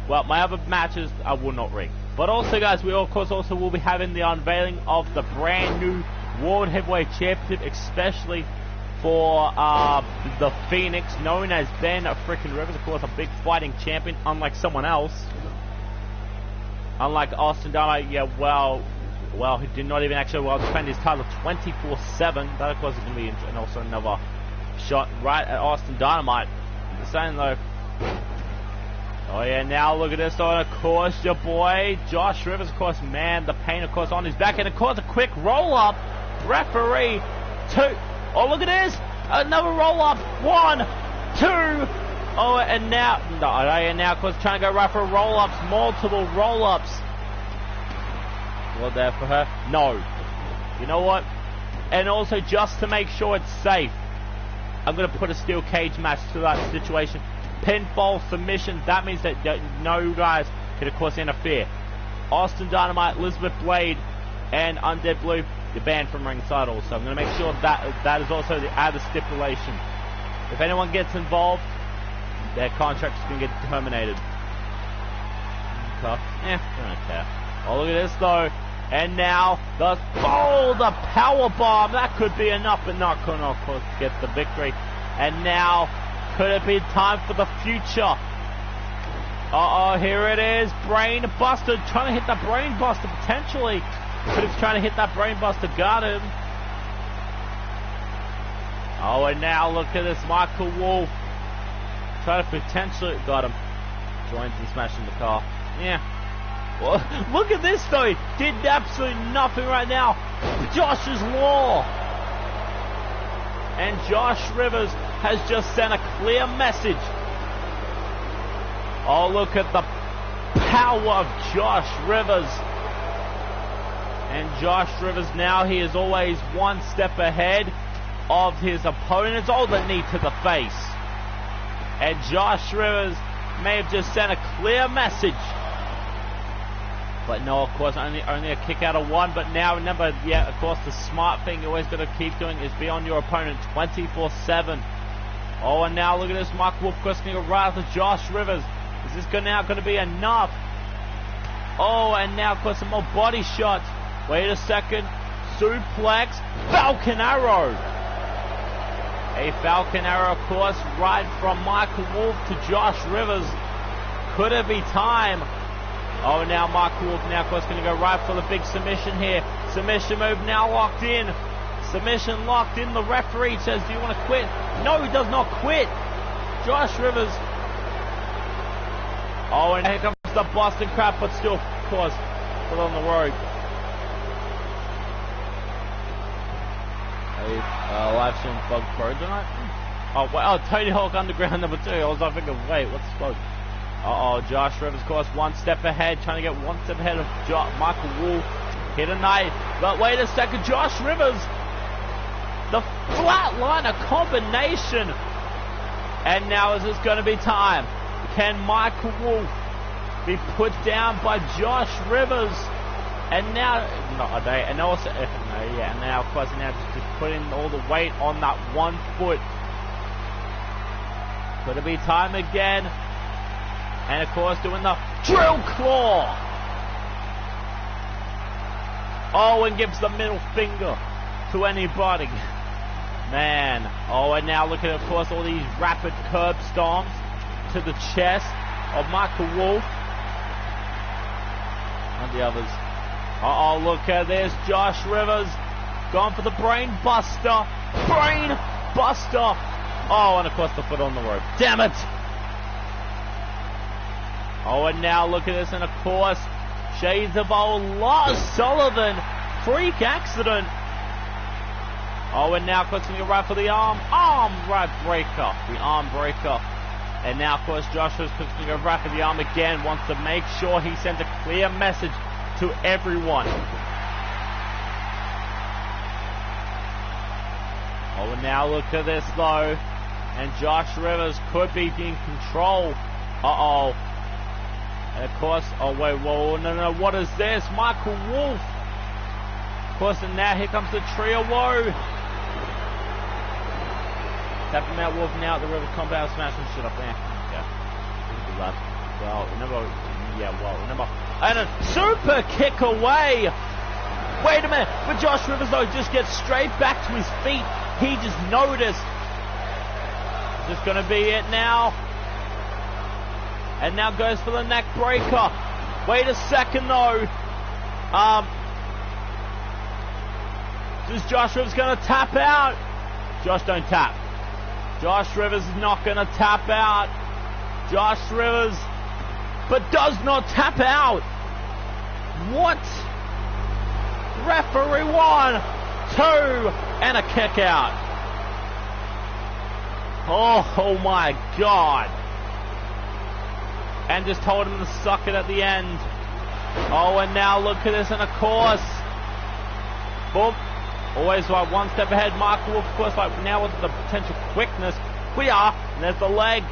Well, my other matches, I will not rig. But also, guys, we, of course, also will be having the unveiling of the brand new World Heavyweight Championship, especially for the Phoenix, known as Ben freaking Rivers, of course, a big fighting champion, unlike someone else. Unlike Austin Dynamite, yeah, well, he did not even actually defend his title 24/7. That, of course, is going to be and also another shot right at Austin Dynamite. The same though. Oh yeah, now look at this. Oh, and of course, your boy Josh Rivers, of course, man, the pain, of course, on his back, and of course, a quick roll up. Referee 2. Oh, look at this! Another roll-up. 1, 2. Oh, and now, of course, trying to go right for roll-ups. Multiple roll-ups. Well, there for her. No. You know what? And also, just to make sure it's safe, I'm going to put a steel cage match to that situation. Pinfall submissions. That means that no guys can, of course, interfere. Austin Dynamite, Elizabeth Blade, and Undead Blue, you're banned from ringside also. I'm going to make sure that is also the added stipulation. If anyone gets involved, their contract is going to get terminated. I don't care. Oh, look at this though. And now, the power bomb. That could be enough, but not going to, of course, get the victory. And now, could it be time for the future? Uh-oh, here it is. Brain Buster, trying to hit the Brain Buster potentially. But it's trying to hit that Brain Buster, got him. Oh, and now look at this, Michael Wolf. Try to potentially, got him. Joins and smashing the car. Yeah. Well, look at this though, he did absolutely nothing right now. Josh's Law. And Josh Rivers has just sent a clear message. Oh, look at the power of Josh Rivers. And Josh Rivers now, he is always one step ahead of his opponents. Oh, the knee to the face. And Josh Rivers may have just sent a clear message. But no, of course, only a kick out of 1. But now, remember, yeah, of course, the smart thing you always got to keep doing is be on your opponent 24/7. Oh, and now look at this, Michael Wolf, of course, going to go right after Josh Rivers. Is this now going to be enough? Oh, and now, of course, some more body shots. Wait a second. Suplex. Falcon Arrow. A Falcon Arrow, of course, right from Michael Wolf to Josh Rivers. Could it be time? Oh, now Michael Wolf now, of course, going to go right for the big submission here. Submission move now locked in. Submission locked in. The referee says, do you want to quit? No, he does not quit. Josh Rivers. Oh, and here comes the Boston Crab, but still, of course, put on the rope. Live stream Bug Pro tonight? Oh, wait, Tony Hawk Underground number 2. I was thinking, wait, what's Bug? Uh-oh, Josh Rivers, of course, one step ahead, trying to get one step ahead of Michael Wolf. Hit a knife. But wait a second, Josh Rivers. The flatliner combination. And now is this going to be time? Can Michael Wolf be put down by Josh Rivers? And now, and now of course now just putting all the weight on that 1 foot. Could it be time again? And of course doing the drill claw. Oh, and gives the middle finger to anybody. Man. Oh, and now look at, of course, all these rapid curb stomps to the chest of Michael Wolf. And the others. Uh-oh, look at this. Josh Rivers going for the brain buster. Brain buster. Oh, and of course the foot on the rope. Damn it. Oh, and now look at this. And of course, shades of old Lars Sullivan. Freak accident. Oh, and now, of course, going right for the arm right breaker. The arm breaker. And now, of course, Joshua's going to go right for the arm again. Wants to make sure he sends a clear message to everyone. Oh, and now look at this, though. And Josh Rivers could be in control. Uh-oh. And, of course, oh, wait, whoa, no, what is this? Michael Wolf. Of course, and now here comes the trio woe. Tapping out Wolf now at the River Compound, smashing shit up there. Yeah. Well, remember. And a super kick away. Wait a minute. But Josh Rivers, though, just gets straight back to his feet. He just noticed. Is this going to be it now? And now goes for the neck breaker. Wait a second, though. Is Josh Rivers going to tap out? Josh, don't tap. Josh Rivers is not going to tap out. Josh Rivers, but does not tap out. What? Referee 1, 2, and a kick out. Oh my God. And just told him to suck it at the end. Oh, and now look at this, and of course, boom. Always like one step ahead. Michael Wolf, of course, like now with the potential quickness. And there's the leg.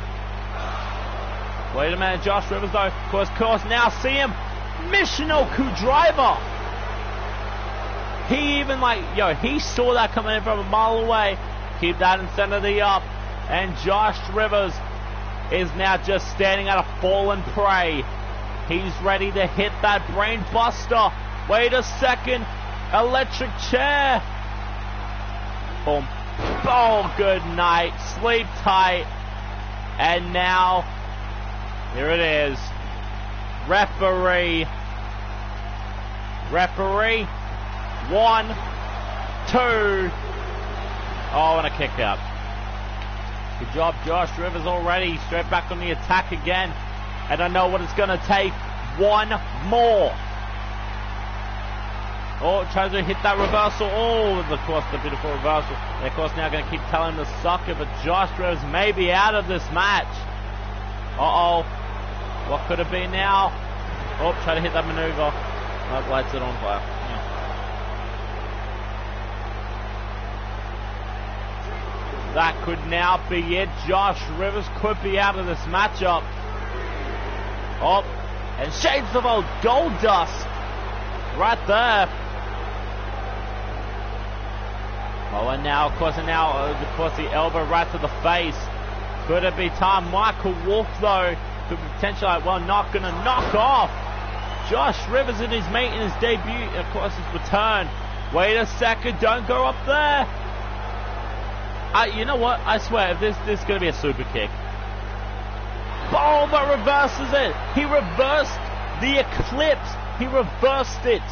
Wait a minute, Josh Rivers, though. Of course, now see him. Michinoku driver. He even he saw that coming in from a mile away. Keep that in center of the up. And Josh Rivers is now just standing at a fallen prey. He's ready to hit that brain buster. Wait a second. Electric chair. Boom. Oh, good night. Sleep tight. And now, here it is. Referee. 1, 2. Oh, and a kick out. Good job, Josh Rivers already. Straight back on the attack again. And I know what it's going to take. One more. Oh, tries to hit that reversal. Oh, of course, the beautiful reversal. And of course, now going to keep telling him to suck it, but Josh Rivers may be out of this match. Uh-oh. What could it be now? Oh, try to hit that maneuver. That lights it on fire. Yeah. That could now be it. Josh Rivers could be out of this matchup. Oh, and shades of old gold dust. Right there. Oh, and now, of course, the elbow right to the face. Could it be time? Michael Wolf, though, could potentially, not going to knock off Josh Rivers in his debut, of course, his return. Wait a second, don't go up there. You know what? I swear, if this is going to be a super kick. Oh, but reverses it. He reversed the eclipse. He reversed it.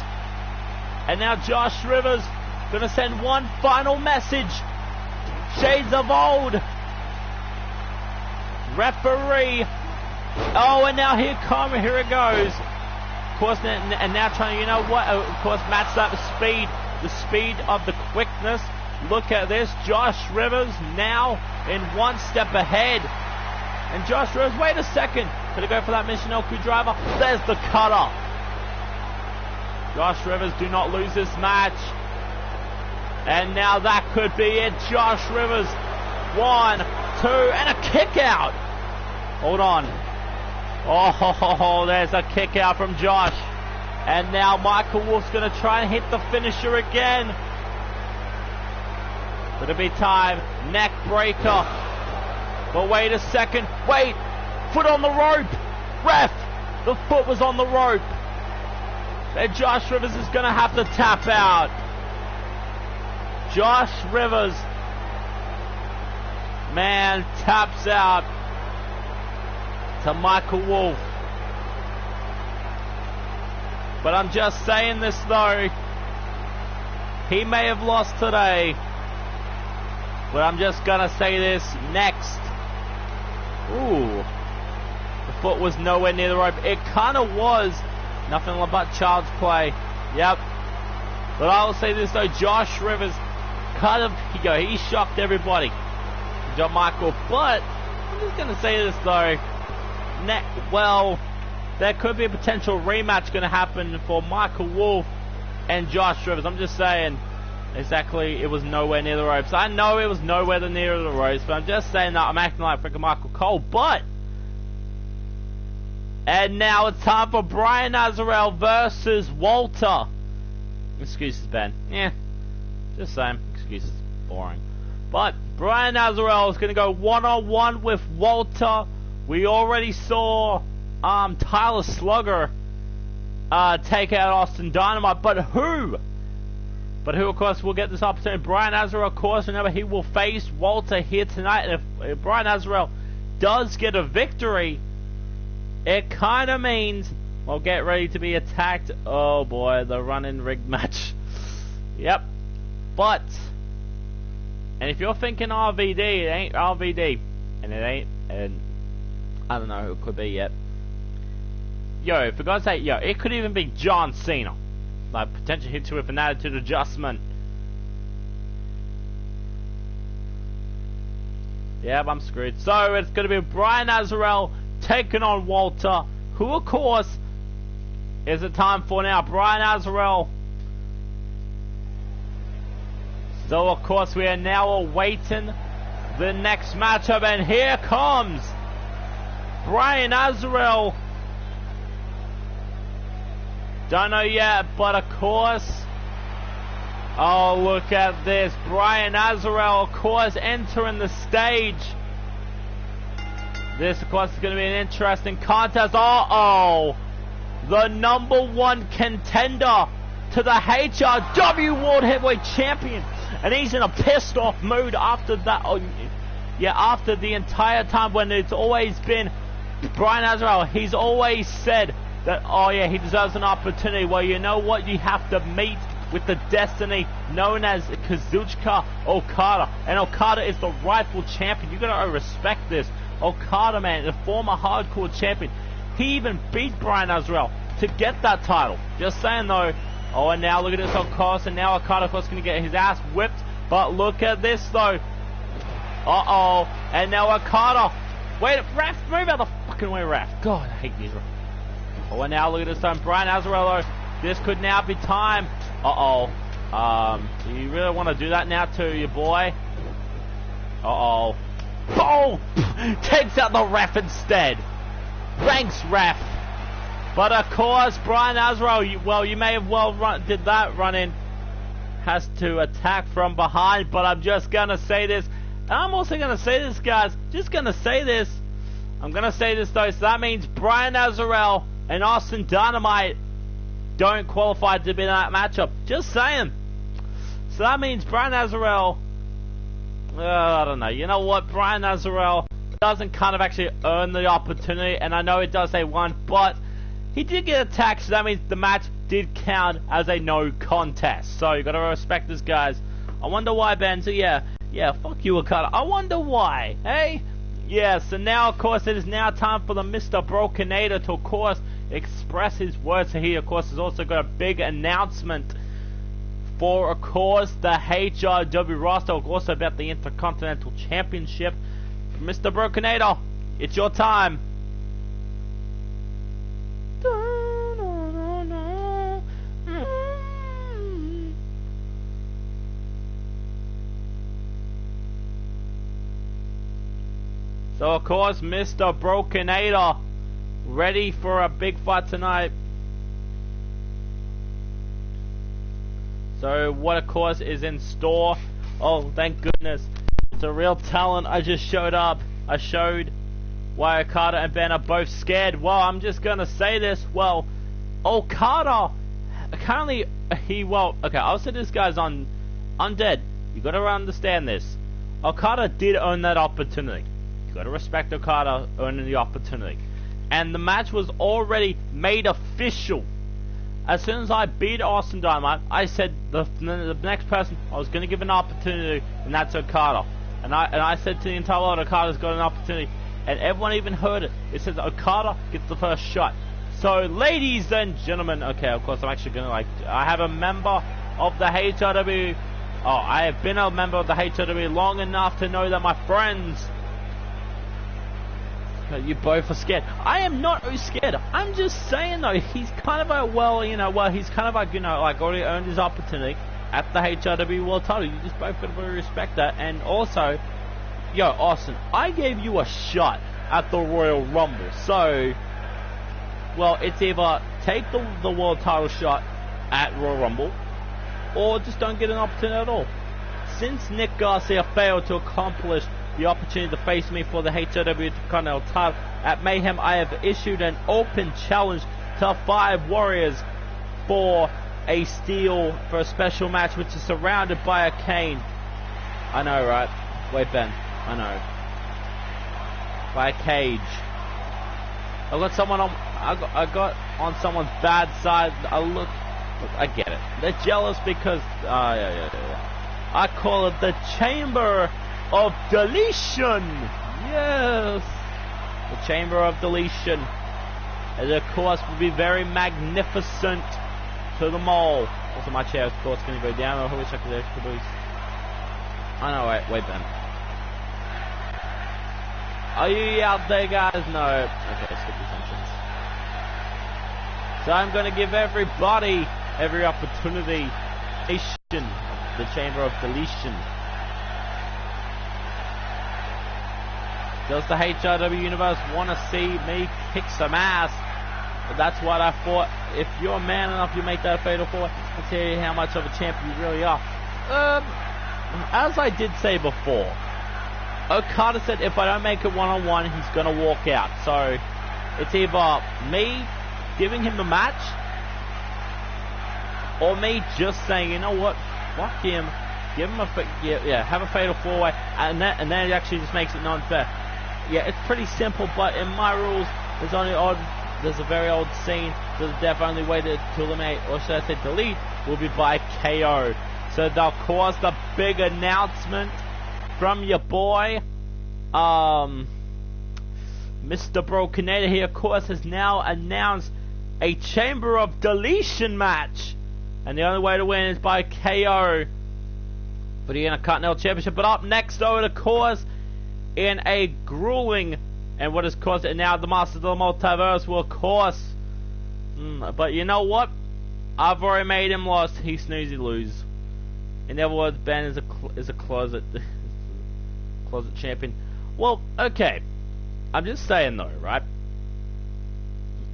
And now Josh Rivers going to send one final message. Shades of old. Referee. Oh, and now here it goes. Of course, and now trying, you know what? Of course, match that with speed. The speed of the quickness. Look at this. Josh Rivers now in one step ahead. And Josh Rivers, wait a second. Gonna go for that Michinoku driver. There's the cutter. Josh Rivers, do not lose this match. And now that could be it. Josh Rivers, 1, 2, and a kick out. Hold on. Oh, there's a kick out from Josh. And now Michael Wolf's going to try and hit the finisher again. It'll be time. Neck breaker. But wait a second. Wait. Foot on the rope. Ref. The foot was on the rope. And Josh Rivers is going to have to tap out. Josh Rivers, man, taps out to Michael Wolf. But I'm just saying this though, he may have lost today, but I'm just gonna say this next. Ooh, the foot was nowhere near the rope. It kind of was. Nothing but child's play. Yep. But I will say this though, Josh Rivers kind of, he shocked everybody. John Michael. But I'm just gonna say this though. Well, there could be a potential rematch going to happen for Michael Wolf and Josh Rivers. I'm just saying, exactly, it was nowhere near the ropes. I know it was nowhere near the ropes, but I'm just saying that I'm acting like freaking Michael Cole. But, and now it's time for Brian Azarel versus Walter. Excuses, Ben. Yeah, just saying, excuses, boring. But Brian Azarel is going to go one-on-one with Walter. We already saw Tyler Slugger take out Austin Dynamite, but who? Of course, will get this opportunity? Brian Azarel, of course. Remember, he will face Walter here tonight. And if Brian Azarel does get a victory, it kind of means, well, get ready to be attacked. Oh boy, the run-in rig match. Yep. But, and if you're thinking RVD, it ain't RVD, and it ain't, and I don't know who it could be yet. Yo, for God's sake, yo, it could even be John Cena. Like, potential hit with an attitude adjustment. Yep, I'm screwed. So, it's going to be Brian Azarel taking on Walter, who, of course, is it time for now. Brian Azarel. So, of course, we are now awaiting the next matchup, and here comes Brian Azarel. Don't know yet, but of course. Oh, look at this. Brian Azarel, of course, entering the stage. This, of course, is going to be an interesting contest. Uh-oh. The #1 contender to the HRW World Heavyweight Champion. And he's in a pissed off mood after that. Oh, yeah, after the entire time when it's always been Brian Azarel. He's always said that, oh yeah, he deserves an opportunity. Well, you know what? You have to meet with the destiny known as Kazuchika Okada. And Okada is the rightful champion. You gotta respect this. Okada, man, the former hardcore champion. He even beat Brian Azarel to get that title. Just saying though. Oh, and now look at this, of course. And now Okada, of course, going to get his ass whipped. But look at this, though. Uh-oh. And now Okada. Wait, ref, move out the fucking way, ref. God, I hate these refs. Oh, and now look at this time. Brian Azarel, this could now be time. Uh-oh. Do you really want to do that now to your boy? Uh-oh. Oh! Takes out the ref instead. Thanks, ref. But of course, Brian Azarel, well, you may have did that run-in. Has to attack from behind, but I'm just going to say this. And I'm also going to say this, guys. Just going to say this. I'm going to say this, though. So that means Brian Azarel and Austin Dynamite don't qualify to be in that matchup. Just saying. So that means Brian Azarel, I don't know. You know what? Brian Azarel doesn't kind of actually earn the opportunity. And I know it does say one, but he did get attacked, so that means the match did count as a no contest. So you gotta respect this, guys. I wonder why, Ben. So yeah, fuck you, Okada. I wonder why, hey? Yeah, so now, of course, it is now time for the Mr. Brokenator to, of course, express his words. So he, of course, has also got a big announcement for, of course, the HRW roster, also about the Intercontinental Championship. Mr. Brokenator, it's your time. So of course, Mr. Brokenator, ready for a big fight tonight. So what of course is in store? Oh, thank goodness. It's a real talent. I just showed up. I showed why Okada and Ben are both scared. Well, I'm just gonna say this. Well, Okada, currently, okay, I'll say this guy's undead. You gotta understand this. Okada did own that opportunity. You gotta respect Okada owning the opportunity. And the match was already made official. As soon as I beat Austin Dynamite, I said the next person I was going to give an opportunity, and that's Okada. And I said to the entire world, Okada's got an opportunity, and everyone even heard it. It says Okada gets the first shot. So, ladies and gentlemen, okay, of course I'm actually going to I have a member of the HRW. Oh, I have been a member of the HRW long enough to know that my friends. You both are scared. I am not scared. I'm just saying though, he's kind of he's kind of already earned his opportunity at the HRW World Title. You just both got to respect that. And also, yo, Austin, I gave you a shot at the Royal Rumble. So, well, it's either take the World Title shot at Royal Rumble, or just don't get an opportunity at all. Since Nick Garcia failed to accomplish the opportunity to face me for the HRW Continental title at Mayhem, I have issued an open challenge to 5 warriors for a special match which is surrounded by a cane. I know, right? Wait, Ben. I know. By a cage. I got on someone's bad side. Look, I get it. They're jealous because yeah. I call it the Chamber of Deletion. Yes, the Chamber of Deletion, and of course will be very magnificent to them all. Also, my chair is of course going to go down. I wish I could extra boost. I know. Wait, Ben. Are you out there, guys? No. Okay, skip the sentence. So I'm going to give everybody every opportunity. The Chamber of Deletion. Does the HRW Universe want to see me kick some ass? But that's what I thought. If you're man enough, you make that fatal four. Let's hear how much of a champ you really are. As I did say before, Okada said if I don't make it one-on-one, he's going to walk out. So, it's either me giving him the match, or me just saying, you know what, fuck him, give him have a fatal four-way, and then it actually just makes it non-fair. Yeah, it's pretty simple, but in my rules, there's a very old saying, the death only way to eliminate, or should I say delete, will be by KO. So, of course, the big announcement from your boy, Mr. Brokenator here, of course, has now announced a Chamber of Deletion match. And the only way to win is by KO for the Intercontinental Championship. But up next, though, of course, in a grueling, and what is caused it now, the Masters of the Multiverse will, of course. But you know what? I've already made him lost. He snooze, he lose. In other words, Ben is a closet champion. Well, okay. I'm just saying though, right?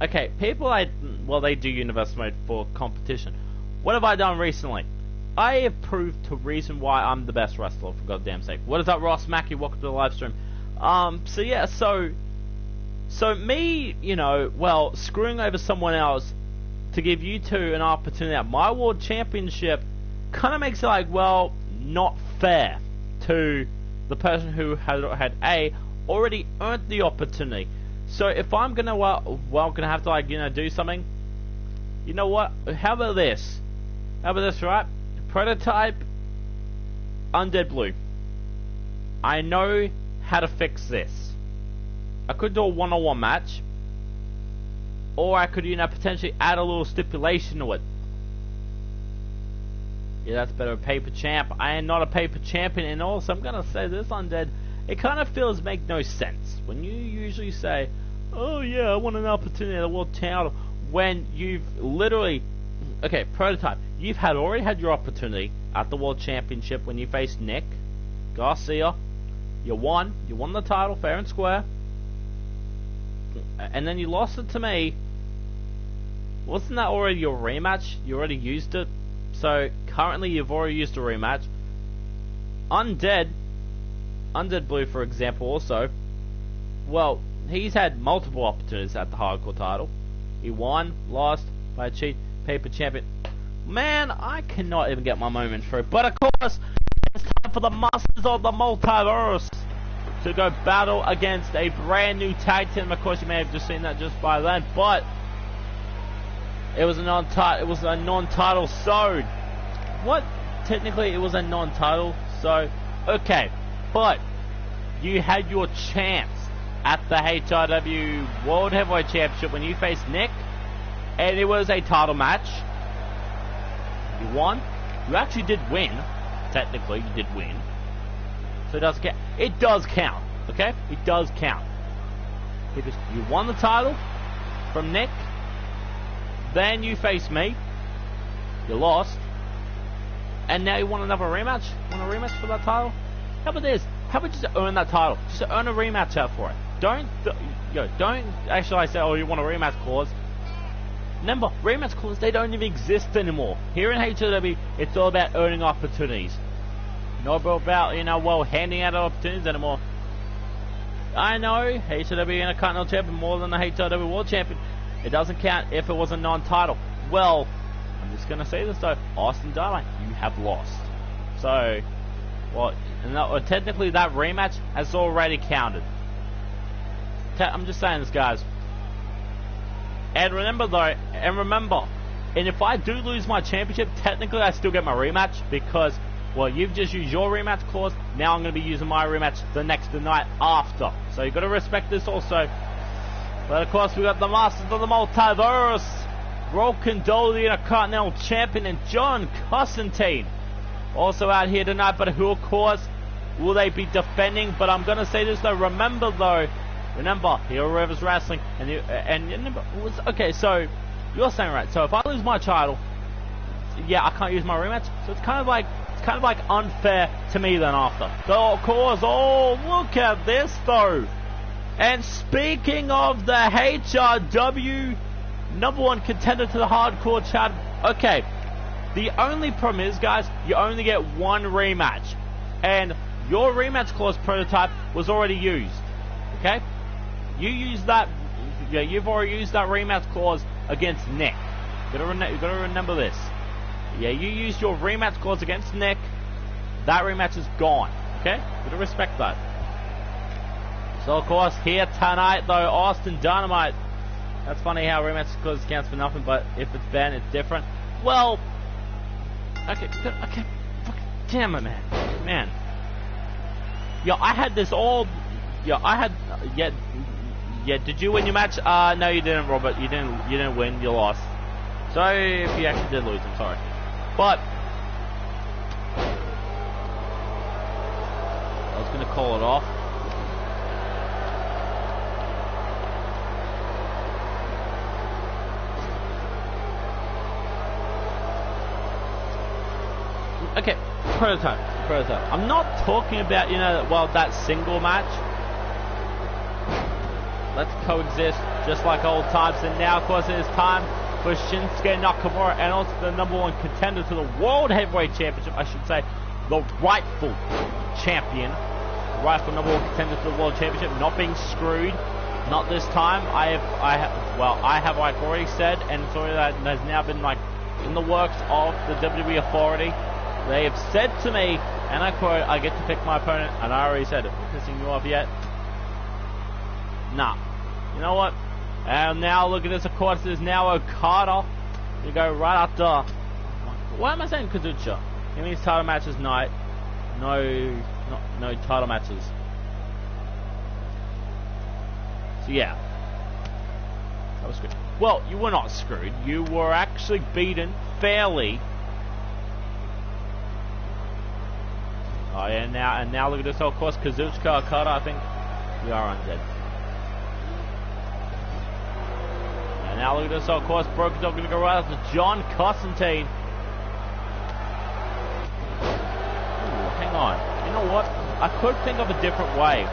Okay, they do Universe Mode for competition. What have I done recently? I have proved to reason why I'm the best wrestler, for goddamn sake. What is up, Ross Mackey? Welcome to the live stream. So yeah, so me, screwing over someone else to give you two an opportunity at my world championship kind of makes it not fair to the person who had already earned the opportunity. So if I'm gonna gonna have to do something, you know what? How about this? Right? Prototype, Undead Blue. I know how to fix this. I could do a one-on-one match, or I could potentially add a little stipulation to it. Yeah, that's better. Paper champ. I am not a paper champion, and also I'm gonna say this, Undead. It kind of make no sense when you usually say, "Oh yeah, I want an opportunity at the world title," when you've literally, okay, Prototype. You've already had your opportunity at the world championship when you faced Nick Garcia, You won the title fair and square, and then you lost it to me. Wasn't that already your rematch? You already used it, so currently you've already used a rematch. Undead Blue, for example, also, well, he's had multiple opportunities at the hardcore title. He won, lost by a cheat paper champion. Man, I cannot even get my moment through. But of course, it's time for the Masters of the Multiverse to go battle against a brand new tag team. Of course, you may have just seen that just by then, but it was a non-title. So, what? Technically, it was a non-title. So, okay, but you had your chance at the HRW World Heavyweight Championship when you faced Nick, and it was a title match. You won. You actually did win. Technically, you did win. So it does count. It does count. Okay? It does count. Because you won the title from Nick. Then you faced me. You lost. And now you want another rematch? Want a rematch for that title? How about this? How about just earn that title? Just earn a rematch out for it. Don't actually say, oh, you want a rematch clause. Remember, rematch clauses, they don't even exist anymore. Here in HLW, it's all about earning opportunities. Not about, handing out opportunities anymore. I know, HLW Intercontinental Champion more than the HLW World Champion. It doesn't count if it was a non-title. Well, I'm just going to say this though, Austin Dynamite, you have lost. So, well, technically that rematch has already counted. I'm just saying this, guys. And remember, and if I do lose my championship, technically I still get my rematch because, well, you've just used your rematch clause. Now I'm going to be using my rematch the night after. So you've got to respect this also. But of course, we got the Masters of the Multiverse, Broken Doll, the Intercontinental Champion, and John Constantine also out here tonight. But who, of course, will they be defending? But I'm going to say this though. Remember, Hero Rivers Wrestling, okay, so you're saying right. So if I lose my title, yeah, I can't use my rematch. So it's kind of like unfair to me then after. So of course, oh, look at this though. And speaking of the HRW #1 contender to the hardcore chat, okay, the only problem is, guys, you only get one rematch, and your rematch clause prototype was already used. Okay. You've already used that rematch clause against Nick. You gotta remember this. Yeah, you used your rematch clause against Nick. That rematch is gone. Okay? You gotta respect that. So of course, here tonight though, Austin Dynamite. That's funny how rematch clause counts for nothing, but if it's banned, it's different. Well, okay, damn it, man. Yeah, I had this all. Yeah, did you win your match? No, you didn't, Robert. You didn't win. You lost. So if you actually did lose, I'm sorry. But I was gonna call it off. Okay, prototype. I'm not talking about, that single match. Let's coexist just like old times. And now, of course, it is time for Shinsuke Nakamura and also the #1 contender to the World Heavyweight Championship. I should say the rightful champion. Rightful #1 contender to the World Championship. Not being screwed. Not this time. I have like already said, and it's already that has now been like in the works of the WWE Authority. They have said to me, and I quote, I get to pick my opponent, and I already said it. Pissing you off yet? Nah. You know what? And now look at this, of course, there's now Okada. You go right after. Why am I saying Kazucha? He means title matches night. No title matches. So yeah. That was screwed. Well, you were not screwed. You were actually beaten fairly. Oh yeah, now look at this, of course, Kazuchika Okada, I think we are undead. And now look at this, of course, Broken Dog gonna go right after John Constantine. Ooh, hang on. You know what? I could think of a different way.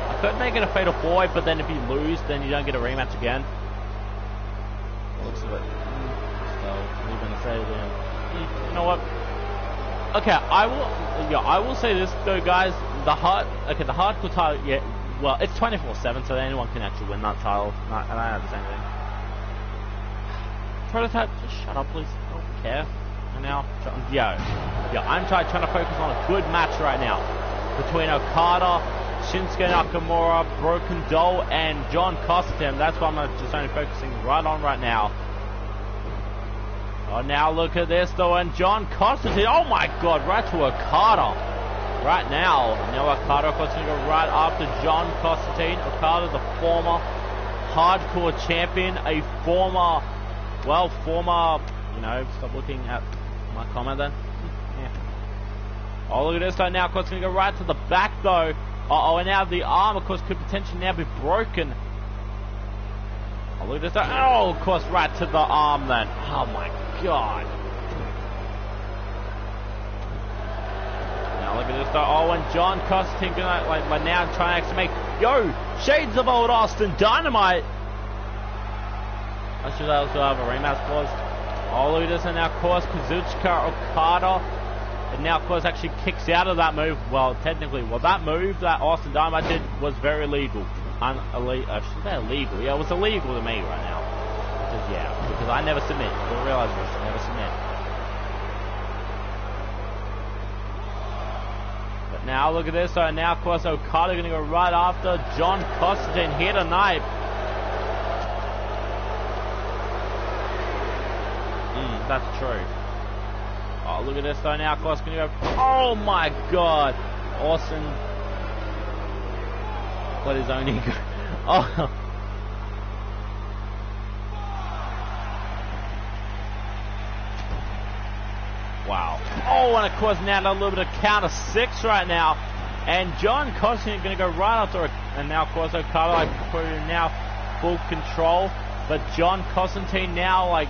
I could make it a fatal 4-way, but then if you lose, then you don't get a rematch again. Looks of it. So, what are you gonna say then? You know what? Okay, I will say this though, guys. The hardcore title, yeah. Well, it's 24/7, so anyone can actually win that title. And I have the same thing. Prototype, just shut up, please. I don't care. And now, I'm trying to focus on a good match right now between Okada, Shinsuke Nakamura, Broken Doll, and John Constantine. That's what I'm just only focusing right on right now. Oh, now look at this though, and John Constantine. Oh my God, right to Okada. Right now, Okada, of course, going to go right after John Constantine. Okada, the former hardcore champion, a former, stop looking at my comment then. Yeah. Oh, look at this though, now, of course, going to go right to the back though. And now the arm, of course, could potentially now be broken. Oh, look at this though. Oh, of course, right to the arm then. Oh my God. Now look at this though. Oh, and John Constantine gonna like now trying to make shades of old Austin Dynamite. I should also have a rematch clause. Oh, look at this, and now of course Kazuchika Okada, and now of course actually kicks out of that move. Well, technically, that move that Austin Dynamite did was very illegal. I should say illegal. Yeah, it was illegal to me right now. Because I never submit. You'll realize this. I never submit. But now look at this. So now of course Okada going to go right after John Constantine here tonight. That's true. Oh, look at this though. Now of course going to go. Oh my God, Austin. What is only good? Oh. Wow. Oh, and of course now a little bit of counter 6 right now. And John Constantine going to go right after it. And now of course Okada now full control. But John Constantine now are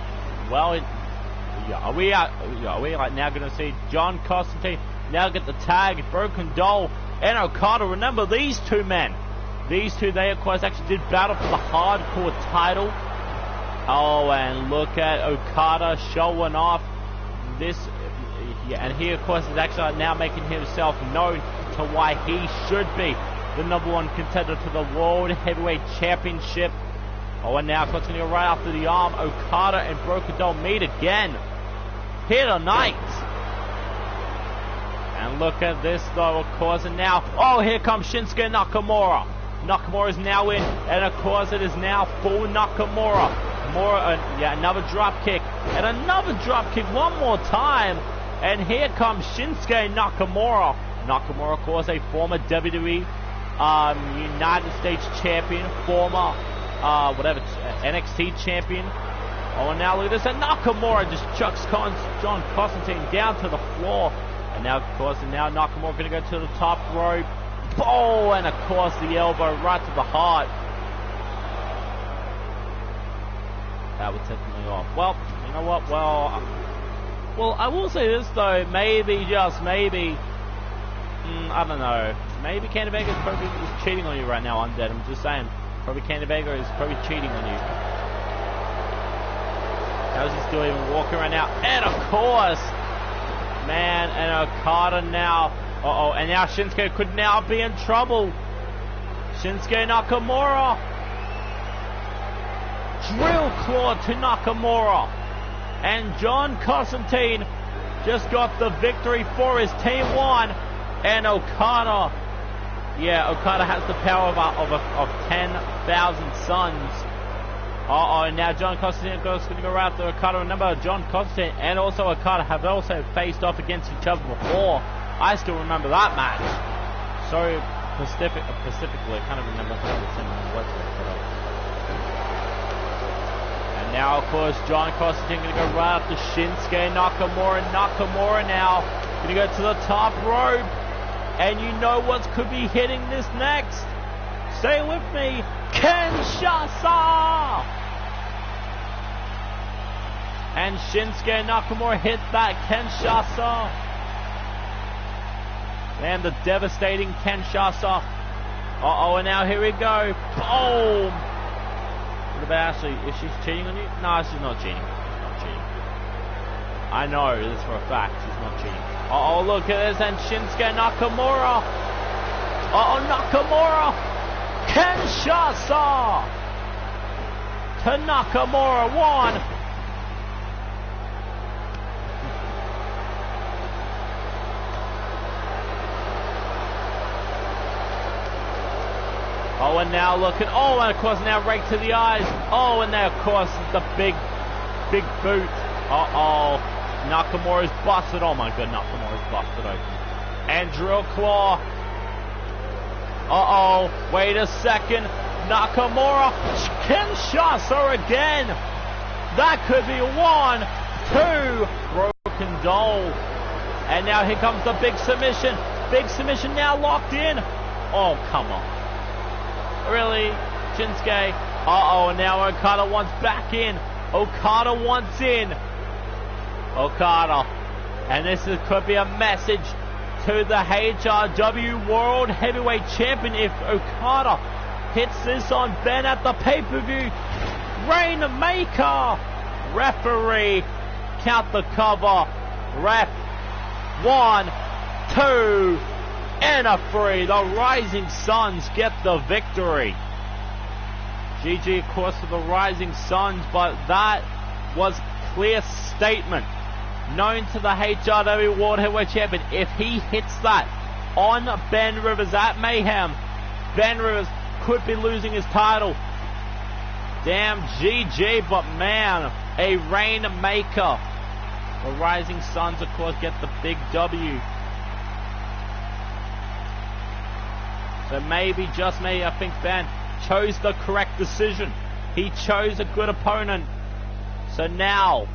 we now going to see John Constantine now get the tag, Broken Doll and Okada. Remember these two men. These two, they of course actually did battle for the hardcore title. Oh, and look at Okada showing off this. Yeah, and he of course is actually now making himself known to why he should be the #1 contender to the World Heavyweight Championship. Oh, and now of course going to go right after the arm. Okada and Broken Doll meet again here tonight. And look at this though, of course, and now, here comes Shinsuke Nakamura. Nakamura is now in, and of course it is now full Nakamura. Another drop kick, and another drop kick one more time. And here comes Shinsuke Nakamura. Nakamura, of course, a former WWE United States champion, former NXT champion. Oh, and now look at this, and Nakamura just chucks John Constantine down to the floor. And now, of course, Nakamura going to go to the top rope. Oh, and of course the elbow right to the heart. That would set me off. Well, you know what? Well, I will say this though. Maybe, just maybe, I don't know. Maybe Kenny Vega is probably cheating on you right now, Undead. I'm just saying. Probably Kenny Vega is probably cheating on you. How's he still even walking right now? And of course, man, and Okada now. And now Shinsuke could now be in trouble. Shinsuke Nakamura. Drill claw to Nakamura. And John Constantine just got the victory for his Team 1. And Okada, Okada has the power of 10,000 suns. And now John Constantine is going to go right after Okada. Remember, John Constantine and also Okada have also faced off against each other before. I still remember that match. So specifically, I can't remember how the same works. And now, of course, John Constantine going to go right after Shinsuke Nakamura. Nakamura now going to go to the top rope. And you know what could be hitting this next? Stay with me. Kinshasa! And Shinsuke Nakamura hit that Kinshasa. And the devastating Kinshasa. Uh-oh, and now here we go. Boom! What about Ashley? Is she cheating on you? No, she's not cheating. She's not cheating. I know this for a fact. She's not cheating. Uh-oh, look at this. And Shinsuke Nakamura. Uh-oh, Nakamura. Kinshasa. To Nakamura. 1. Oh, and now look at, oh, and of course now right to the eyes. Oh, and now of course the big boot. Uh-oh. Nakamura's busted. Oh my god, Nakamura's busted open. And Drill Claw. Uh-oh. Wait a second. Nakamura. Kinshasa again. That could be 1, 2. Broken Doll. And now here comes the big submission. Big submission now locked in. Oh, come on. Really? Shinsuke. Uh-oh, and now Okada wants back in. Okada wants in. Okada. And this could be a message to the HRW World Heavyweight Champion if Okada hits this on Ben at the pay-per-view. Rainmaker. Referee. Count the cover. Ref. 1, 2. And a 3. The Rising Suns get the victory. GG, of course, for the Rising Suns, but that was clear statement. Known to the HRW World Heavyweight Champion, if he hits that on Ben Rivers at Mayhem, Ben Rivers could be losing his title. Damn GG, but man, a Rainmaker. The Rising Suns, of course, get the big W. So maybe, just maybe, I think Ben chose the correct decision. He chose a good opponent. So now,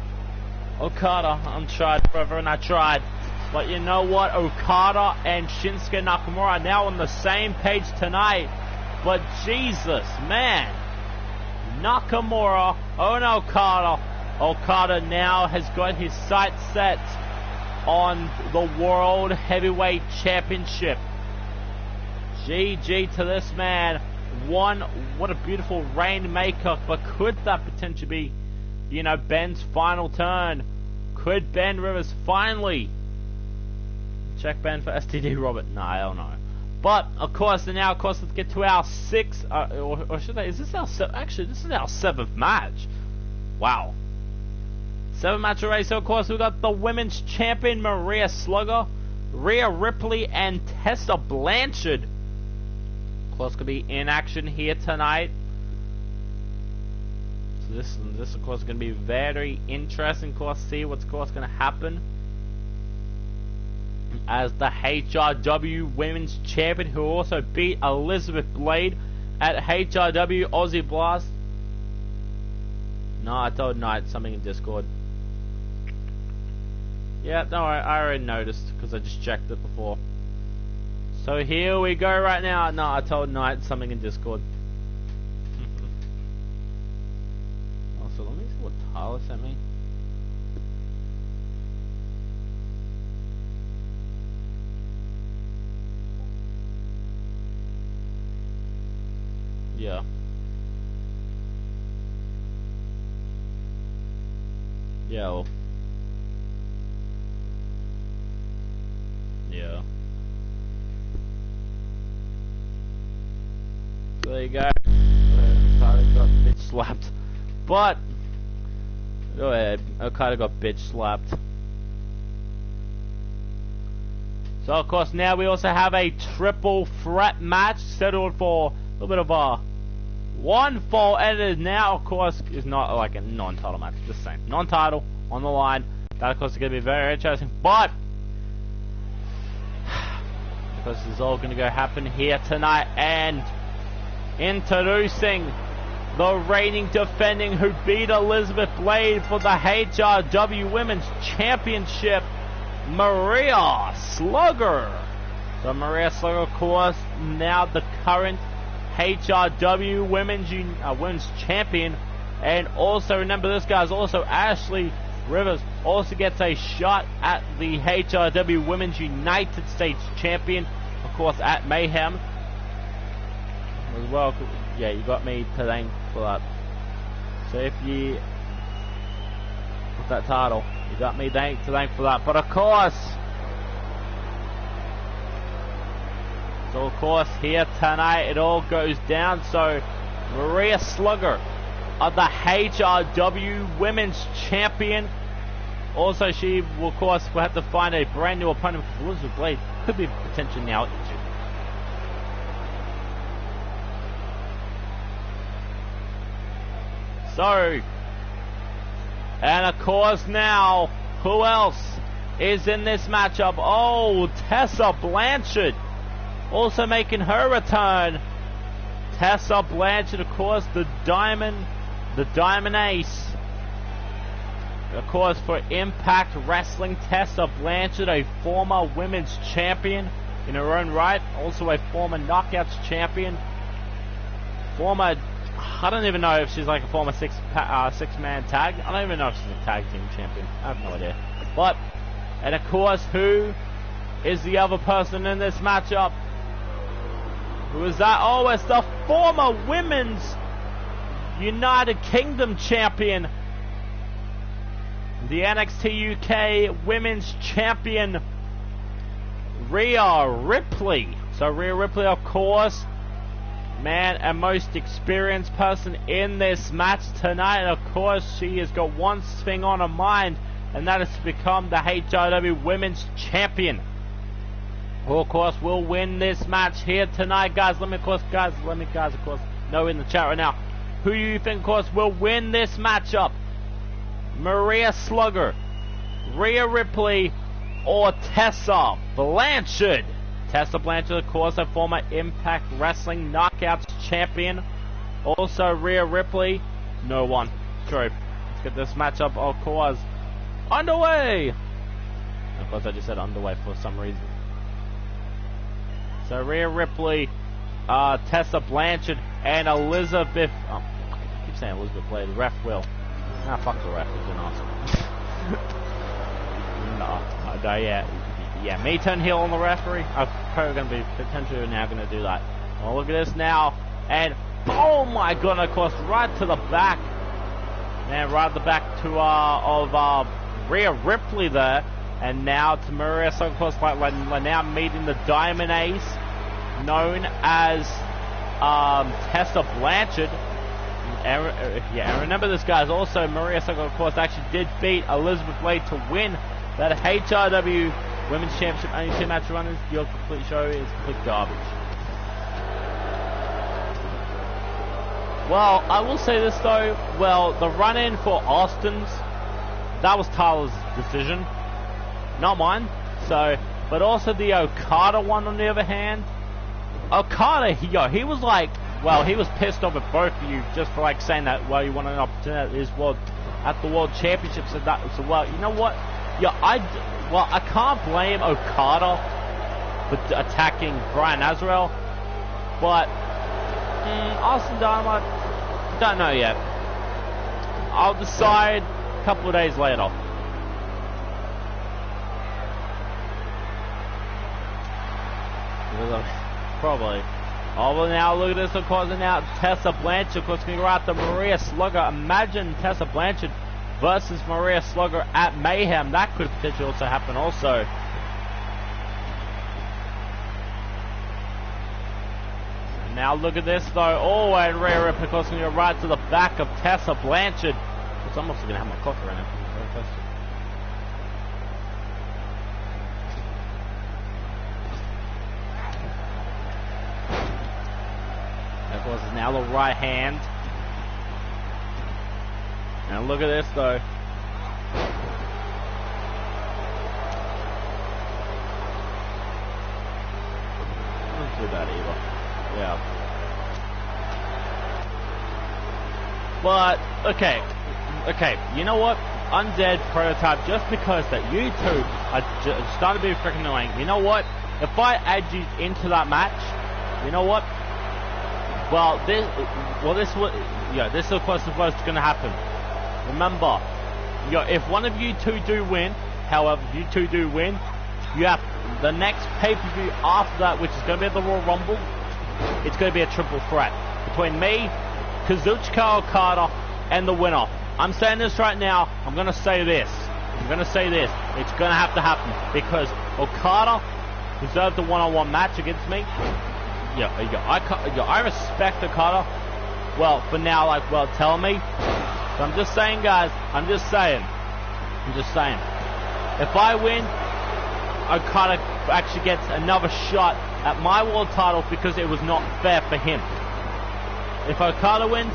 Okada, I'm tried, brother, and I tried. But you know what? Okada and Shinsuke Nakamura are now on the same page tonight. But Jesus, man. Nakamura, oh no, Okada. Okada now has got his sights set on the World Heavyweight Championship. GG to this man. 1, what a beautiful Rainmaker, but could that potentially be, you know, Ben's final turn? Could Ben Rivers finally check Ben for STD Robert? No, I don't know. But of course, and now of course let's get to our 6th, or should I, is this our 7th? Actually, this is our 7th match. Wow. 7th match already. So of course we've got the women's champion Maria Slugger, Rhea Ripley, and Tessa Blanchard. Of course, could be in action here tonight. So this of course is going to be very interesting. Of course, see what's of course going to happen as the HRW Women's Champion, who also beat Elizabeth Blade at HRW Aussie Blast. No, I told Knight something in Discord. Yeah, no, I already noticed because I just checked it before. So here we go right now. No, I told Knight something in Discord. Also, let me see what Tyler sent me. Yeah. Yeah. Well. Yeah. So there you go. Okada got bitch slapped. But go ahead. Okada got bitch slapped. So of course now we also have a triple threat match settled for a little bit of a one fall, and it is now of course is not like a non-title match. Just saying, non-title on the line. That of course is going to be very interesting. But because this is all going to go happen here tonight, and introducing the reigning defending who beat Elizabeth Blade for the HRW Women's Championship, Maria Slugger. So Maria Slugger, of course, now the current HRW Women's Champion. And also remember, this guy's also Ashley Rivers also gets a shot at the HRW Women's United States Champion, of course, at Mayhem. As well, yeah, you got me to thank for that. So if you... What's that title? You got me to thank for that. But of course... So of course, here tonight, it all goes down. So, Maria Slugger of the HRW Women's Champion. Also, she will, of course, will have to find a brand new opponent because Elizabeth Blade could be potentially now injured. So, and of course now, who else is in this matchup? Oh, Tessa Blanchard also making her return. Tessa Blanchard, of course, the Diamond Ace. Of course, for Impact Wrestling, Tessa Blanchard, a former women's champion in her own right, also a former Knockouts champion, former, I don't even know if she's like a former six-man tag. I don't even know if she's a tag team champion. I have no idea. But, and of course, who is the other person in this matchup? Who is that? Oh, it's the former Women's United Kingdom champion, the NXT UK Women's Champion, Rhea Ripley. So Rhea Ripley, of course, man, and most experienced person in this match tonight. And of course, she has got one thing on her mind, and that is to become the HRW Women's Champion. Who, of course, will win this match here tonight, guys. Let me, of course, know in the chat right now. Who do you think, of course, will win this matchup? Maria Slugger, Rhea Ripley, or Tessa Blanchard? Tessa Blanchard, of course, a former Impact Wrestling Knockouts champion. Also, Rhea Ripley, no one. True. Let's get this matchup, of course, underway. Of course, I just said underway for some reason. So, Rhea Ripley, Tessa Blanchard, and Elizabeth... Oh, I keep saying Elizabeth Blade. The ref will. Nah, fuck the ref. He's an awesome. No, yeah, me turn heel on the referee. I'm probably going to be potentially now going to do that. Oh, look at this now. And, oh my god, of course, right to the back. Man, right at the back to, of Rhea Ripley there. And now to Maria, so of course, like now meeting the Diamond Ace, known as Tessa Blanchard. And remember this, guys. Also, Maria Soko, of course, actually did beat Elizabeth Blade to win that HRW Women's Championship. Only 2 match runners. Your complete show is complete garbage. Well, I will say this though. Well, the run-in for Austin's, that was Tyler's decision, not mine. So, but also the Okada one on the other hand. Okada, he was like, well, he was pissed off at both of you just for like saying that, well, you want an opportunity at the World Championships. So well, you know what? Yeah, I can't blame Okada for attacking Brian Azrael, but Austin Dynamite, don't know yet. I'll decide a couple of days later. Probably. Oh, well, now look at this, of course, and now Tessa Blanchard, of course, going to go out to Maria Slugger. Imagine Tessa Blanchard versus Maria Slugger at Mayhem. That could potentially also happen also. And now look at this, though. Oh, and Rhea Ripley, of course, going to go right to the back of Tessa Blanchard. I'm also going to have my clock right now. Of course, it's now the right hand. And look at this, though. Don't do that either. Yeah. But, okay, you know what? Undead Prototype, just because that you two are starting to be freaking annoying. You know what? If I add you into that match, you know what? Well, this is of course what's going to happen. Remember, if one of you two do win, however, if you two do win, you have the next pay-per-view after that, which is going to be at the Royal Rumble. It's going to be a triple threat between me, Kazuchika Okada, and the winner. I'm saying this right now. I'm going to say this. It's going to have to happen because Okada deserved a one-on-one match against me. I respect Okada. Well, for now, tell me. But I'm just saying, guys. I'm just saying. If I win, Okada actually gets another shot at my world title because it was not fair for him. If Okada wins,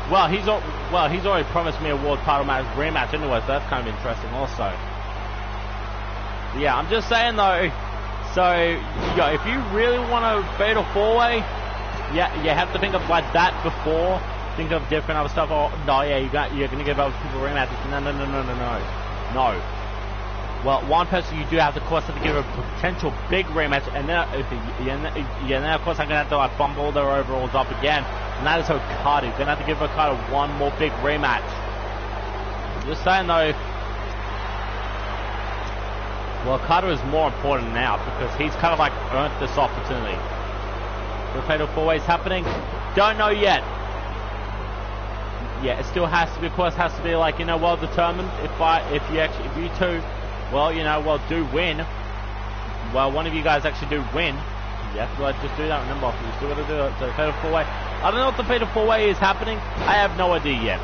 he's already promised me a world title rematch anyway, so that's kind of interesting also. Yeah, I'm just saying though. So, if you really want a fatal four-way, you have to think of like that before. Think of different other stuff. Oh no, you're gonna give other people rematches. No. Well, one person you do have to, of course, have to give a potential big rematch, and then, of course, I'm gonna have to like bump all their overalls up again, and that is Okada. You're gonna have to give Okada one more big rematch. I'm just saying though. Well, Okada is more important now because he's kind of like earned this opportunity. The fatal four-way is happening. Don't know yet. Yeah, it still has to be, of course, like, well determined. If you two, do win. Well, one of you guys actually do win. You have to just do that. Remember, you still got to do it. So fatal four-way. I don't know if the fatal four-way is happening. I have no idea yet.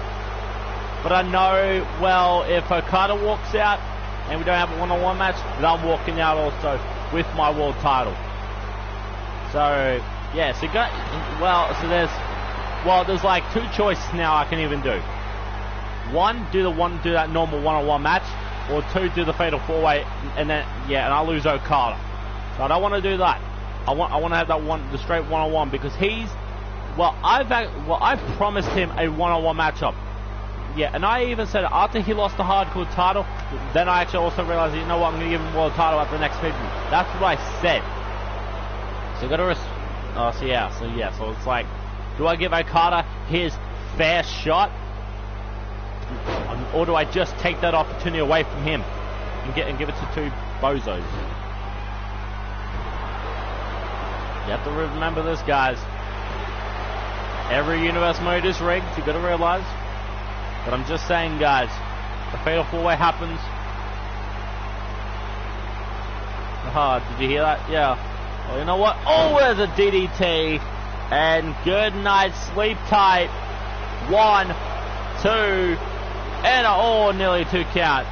But I know, if Okada walks out and we don't have a one-on-one match, then I'm walking out also with my world title. So yeah, there's like two choices now I can even do. One, do that normal one-on-one match, or two, do the fatal four-way, and I'll lose Okada. So I don't want to do that. I want to have the straight one-on-one because I've promised him a one-on-one matchup. Yeah, and I even said after he lost the hardcore title, then I actually also realized, I'm going to give him world title at the next pay-per-view. That's what I said. So you got to so it's like, do I give Okada his fair shot, or do I just take that opportunity away from him and give it to two bozos? You have to remember this, guys. Every universe mode is rigged. You got to realize. But I'm just saying, guys, the fatal four-way happens. Did you hear that? Yeah. Well, you know what? Oh, there's a DDT. And good night, sleep tight. 1, 2, and nearly 2 count.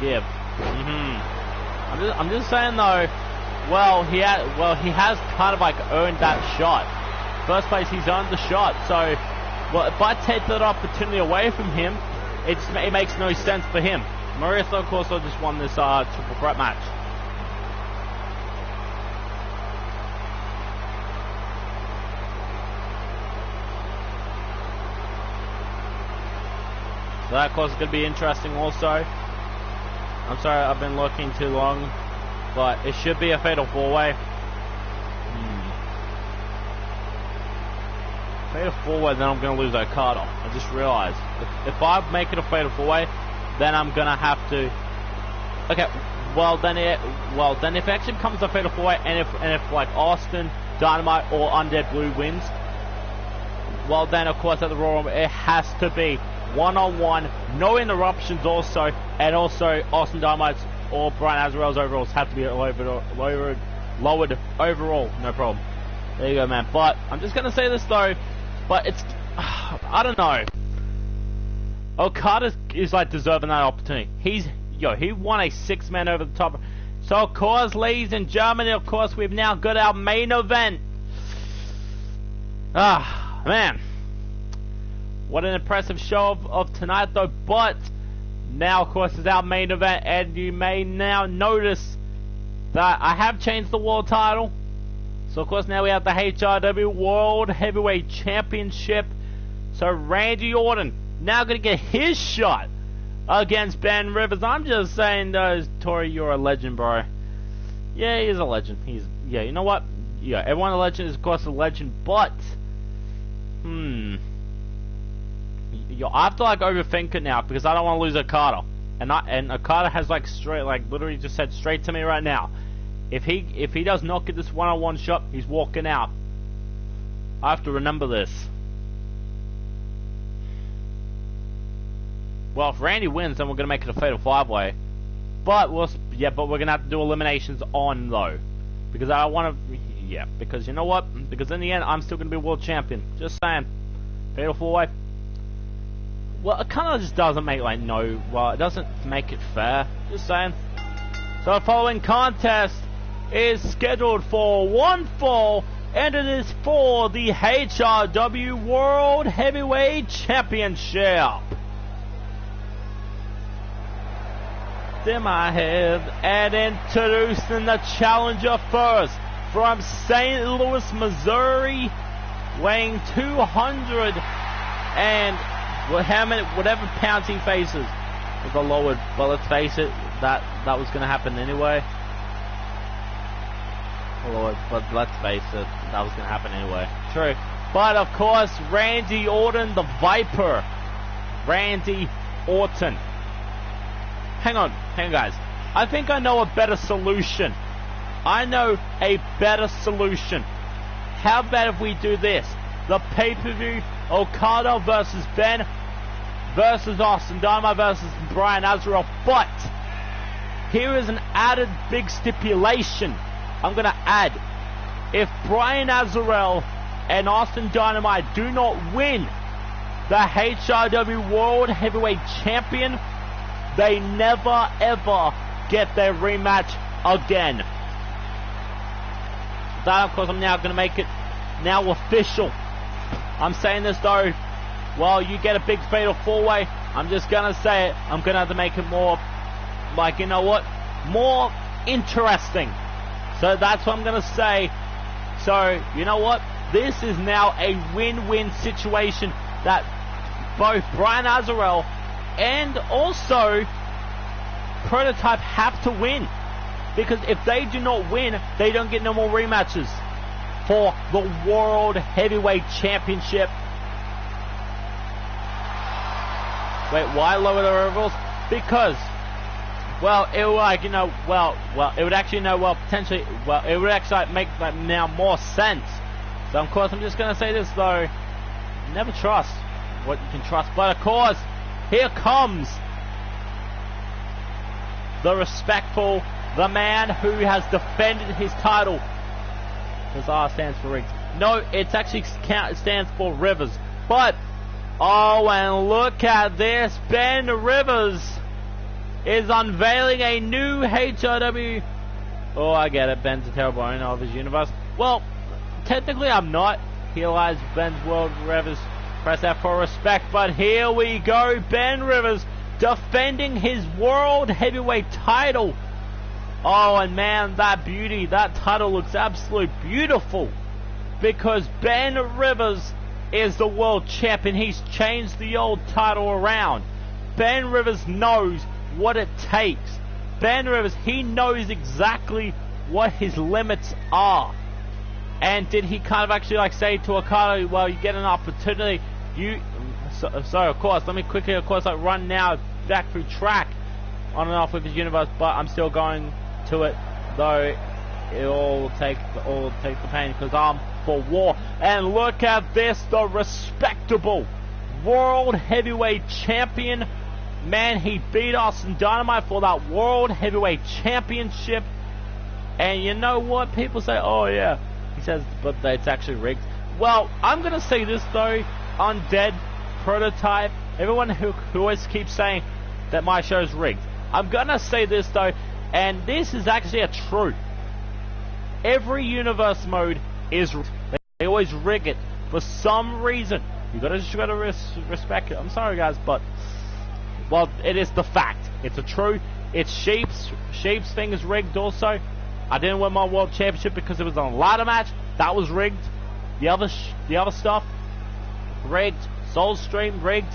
Give. I'm just saying though. He has kind of like earned that shot. First place, he's earned the shot. So, if I take that opportunity away from him, it makes no sense for him. Marissa, of course, just won this triple threat match. So that, of course, is going to be interesting also. I'm sorry, I've been looking too long, but it should be a fatal four-way. Fatal four-way, then I'm going to lose Okada. I just realized. If I make it a fatal four-way, then I'm going to have to... Okay, then if it actually becomes a fatal four-way, and if like Austin, Dynamite, or Undead Blue wins, then of course at the Royal Rumble, it has to be one-on-one, no interruptions also, and also Austin Dynamite's or Brian Azrael's overalls have to be lowered overall, no problem. There you go, man. But I'm just going to say this though, but it's, I don't know. Okada is like deserving that opportunity. He won a 6-man over the top. So of course, ladies and gentlemen, of course, we've now got our main event. Man. What an impressive show of tonight though, but now of course is our main event, and you may now notice that I have changed the world title. So of course now we have the HRW World Heavyweight Championship. So Randy Orton now going to get his shot against Ben Rivers. I'm just saying though, Tori, you're a legend, bro. Yeah, he's a legend. You know what? Yeah, everyone a legend is of course a legend, but I have to like overthink it now because I don't want to lose Okada, and Okada has like literally just said straight to me right now, if he does not get this one-on-one shot, he's walking out. I have to remember this. Well, if Randy wins, then we're gonna make it a fatal 5-way. But we're gonna have to do eliminations on though, because I want to. Yeah, because you know what? Because in the end, I'm still gonna be world champion. Just saying. Fatal 4-way. Well, it kind of just doesn't make it doesn't make it fair. Just saying. So the following contest is scheduled for one fall, and it is for the HRW World Heavyweight Championship. In my head, and introducing the challenger first from St. Louis, Missouri, weighing 200 and whatever pounds he faces with a lowered. But let's face it, that was going to happen anyway. But let's face it, that was going to happen anyway. True. But of course, Randy Orton, the Viper, Randy Orton. Hang on, guys. I think I know a better solution. I know a better solution. How about if we do this? The pay-per-view, Okada versus Ben versus Austin Dynamite versus Brian Azrael. But here is an added big stipulation. I'm going to add. If Brian Azrael and Austin Dynamite do not win the HRW World Heavyweight Champion, they never ever get their rematch again. That, of course, I'm now going to make it now official. I'm saying this though, well, you get a big fatal 4-way. I'm just going to say it. I'm going to have to make it more, like, you know what, more interesting. So that's what I'm going to say. So, you know what, this is now a win-win situation that both Brian Azrael and also Prototype have to win, because if they do not win, they don't get no more rematches for the World Heavyweight Championship. Wait, why lower the overalls? Because, well, it would it would actually potentially, it would actually make now more sense. So of course I'm just gonna say this though, never trust what you can trust. But of course, here comes the respectful, the man who has defended his title. Because R stands for Riggs. No, it actually stands for Rivers. But, oh, and look at this. Ben Rivers is unveiling a new HRW. Oh, I get it. Ben's a terrible owner of his universe. Well, technically I'm not. Here lies Ben's World Rivers. Press F for respect. But here we go. Ben Rivers defending his World Heavyweight title. Oh, and man, that beauty, that title looks absolutely beautiful. Because Ben Rivers is the world champion. He's changed the old title around. Ben Rivers knows what it takes. Ben Rivers, he knows exactly what his limits are. And did he kind of actually like say to Okada, well, you get an opportunity, so of course, let me quickly, of course, like run now back through track on and off with his universe, but I'm still going to it, though it'll take the pain, because I'm for war. And look at this, the respectable World Heavyweight Champion. Man, he beat Austin Dynamite for that World Heavyweight Championship. And you know what? People say, oh yeah, he says, but it's actually rigged. Well, I'm going to say this though, Undead, Prototype, everyone who always keeps saying that my show's rigged. I'm going to say this though, and this is actually a truth. Every universe mode is, they always rig it for some reason. You gotta respect it. I'm sorry guys, but, well, it is the fact. It's a truth. It's Sheep's thing is rigged also. I didn't win my world championship because it was a ladder match. That was rigged. The other stuff, rigged. Soul Stream, rigged.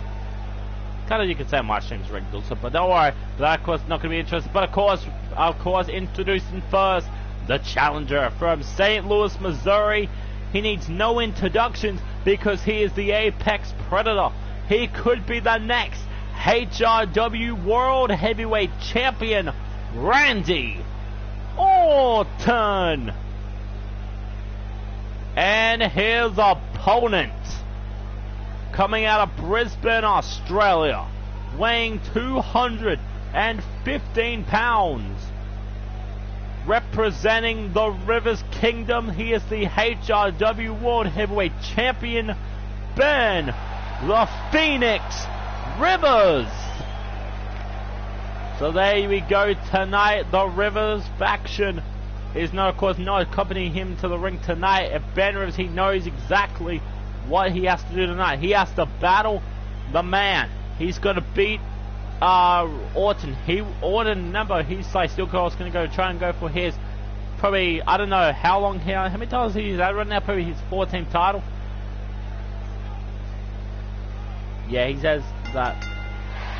Kind of, you could say my stream's rigged also, but don't worry. That, of course, not going to be interesting. But of course, introducing first the challenger from St. Louis, Missouri. He needs no introductions because he is the apex predator. he could be the next HRW World Heavyweight Champion, Randy Orton. And his opponent, coming out of Brisbane, Australia, weighing 215 pounds, representing the Rivers Kingdom, he is the HRW World Heavyweight Champion, Ben the Phoenix Rivers. So there we go tonight. The Rivers faction is not, of course, not accompanying him to the ring tonight. If Ben Rivers, he knows exactly what he has to do tonight. He has to battle the man. He's got to beat Orton. Orton, remember, he's like still going to try and go for his, probably, I don't know how long here, how many titles he's had right now, probably his 14th title. Yeah, he says that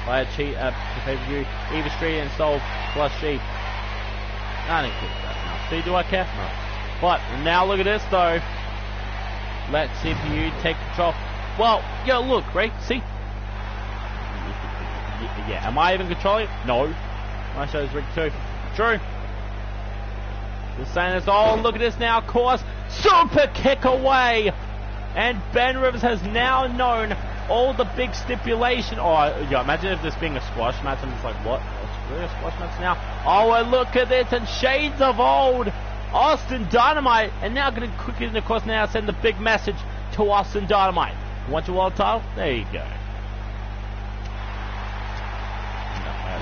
by a cheat at the pay-per-view, Eva Street and Soul plus Sheep. I don't care about that now. See, do I care? No. But now look at this though. Let CPU take control. Well, yo, look, right? See? Yeah, am I even controlling it? No. My show's rigged too. True. Just saying this. Oh, look at this now, of course. Super kick away. And Ben Rivers has now known all the big stipulation. Oh, yeah, imagine if this being a squash match. I'm just like, what? It's really a squash match now? Oh, and look at this. And shades of old. Austin Dynamite. And now going to quickly, of course, now send the big message to Austin Dynamite. Want your world title? There you go.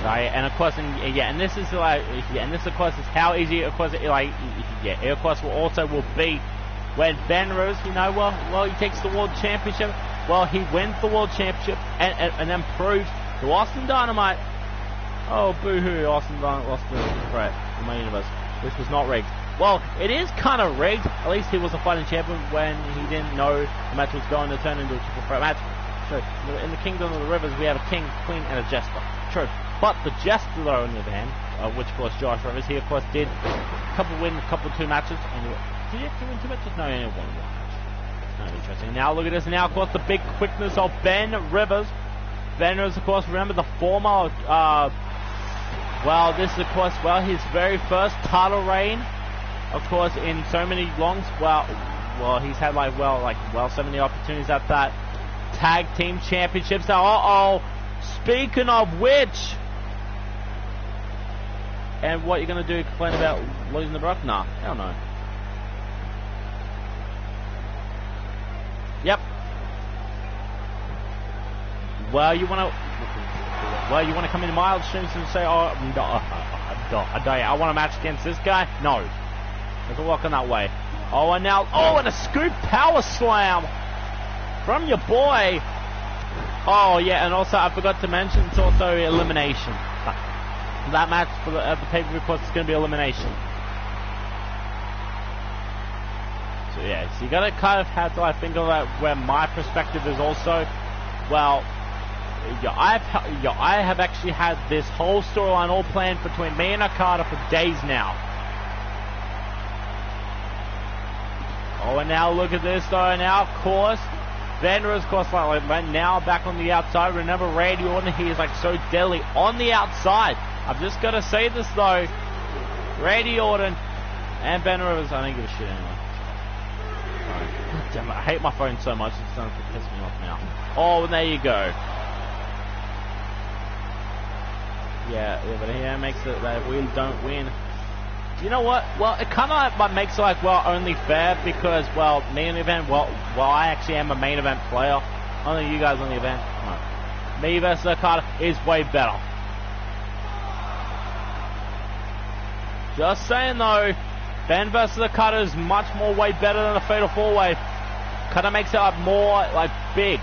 Right, and of course, and this is like, and this of course is how easy, of course, it of course will be when Ben Rivers, well, he takes the world championship, well, he wins the world championship, and then proves to Austin Dynamite, oh, boo-hoo, Austin Dynamite lost the threat in my universe, which was not rigged. Well, it is kind of rigged. At least he was a fighting champion when he didn't know the match was going to turn into a triple threat match. True. In the Kingdom of the Rivers, we have a king, queen, and a jester. True. But the jester, though, on the other hand, which of course Josh Rivers, he of course did win a couple 2 matches. And did he actually win 2 matches? No, he only won 1 match. That's kind of interesting. Now look at this. Now, of course, the big quickness of Ben Rivers. Ben Rivers, of course, remember the former, well, this is, of course, well, his very first title reign. Of course, in so many longs, well, he's had so many opportunities at that tag team championships. Now, speaking of which, and what you're gonna do? Complain about losing the Brock? Nah, hell no. Yep. Well, you wanna come into my streams and say, oh, no, I want a match against this guy? No. Doesn't work on that way. Oh, and now, and a scoop power slam from your boy. Oh, yeah, and also I forgot to mention, it's also elimination. That match for the pay-per-view, of course, is going to be elimination. So, yeah, so you got to kind of have to think of that where my perspective is also, well, I have actually had this whole storyline all planned between me and Okada for days now. Oh, and now look at this, though. Now, of course, Ben Rivers, of course, right now back on the outside. Remember, Randy Orton, he is so deadly on the outside. I've just got to say this, though. Randy Orton and Ben Rivers, I don't give a shit anyway. God damn it, I hate my phone so much, it's starting to piss me off now. Oh, and there you go. Yeah, but here it makes it that if we don't win. You know what? Well, it kind of makes it only fair because, me in the event, I actually am a main event player. Only you guys on the event. No. Me versus Okada is way better. Just saying though, Ben versus Okada is much more way better than a Fatal 4-Way. Kind of makes it more big.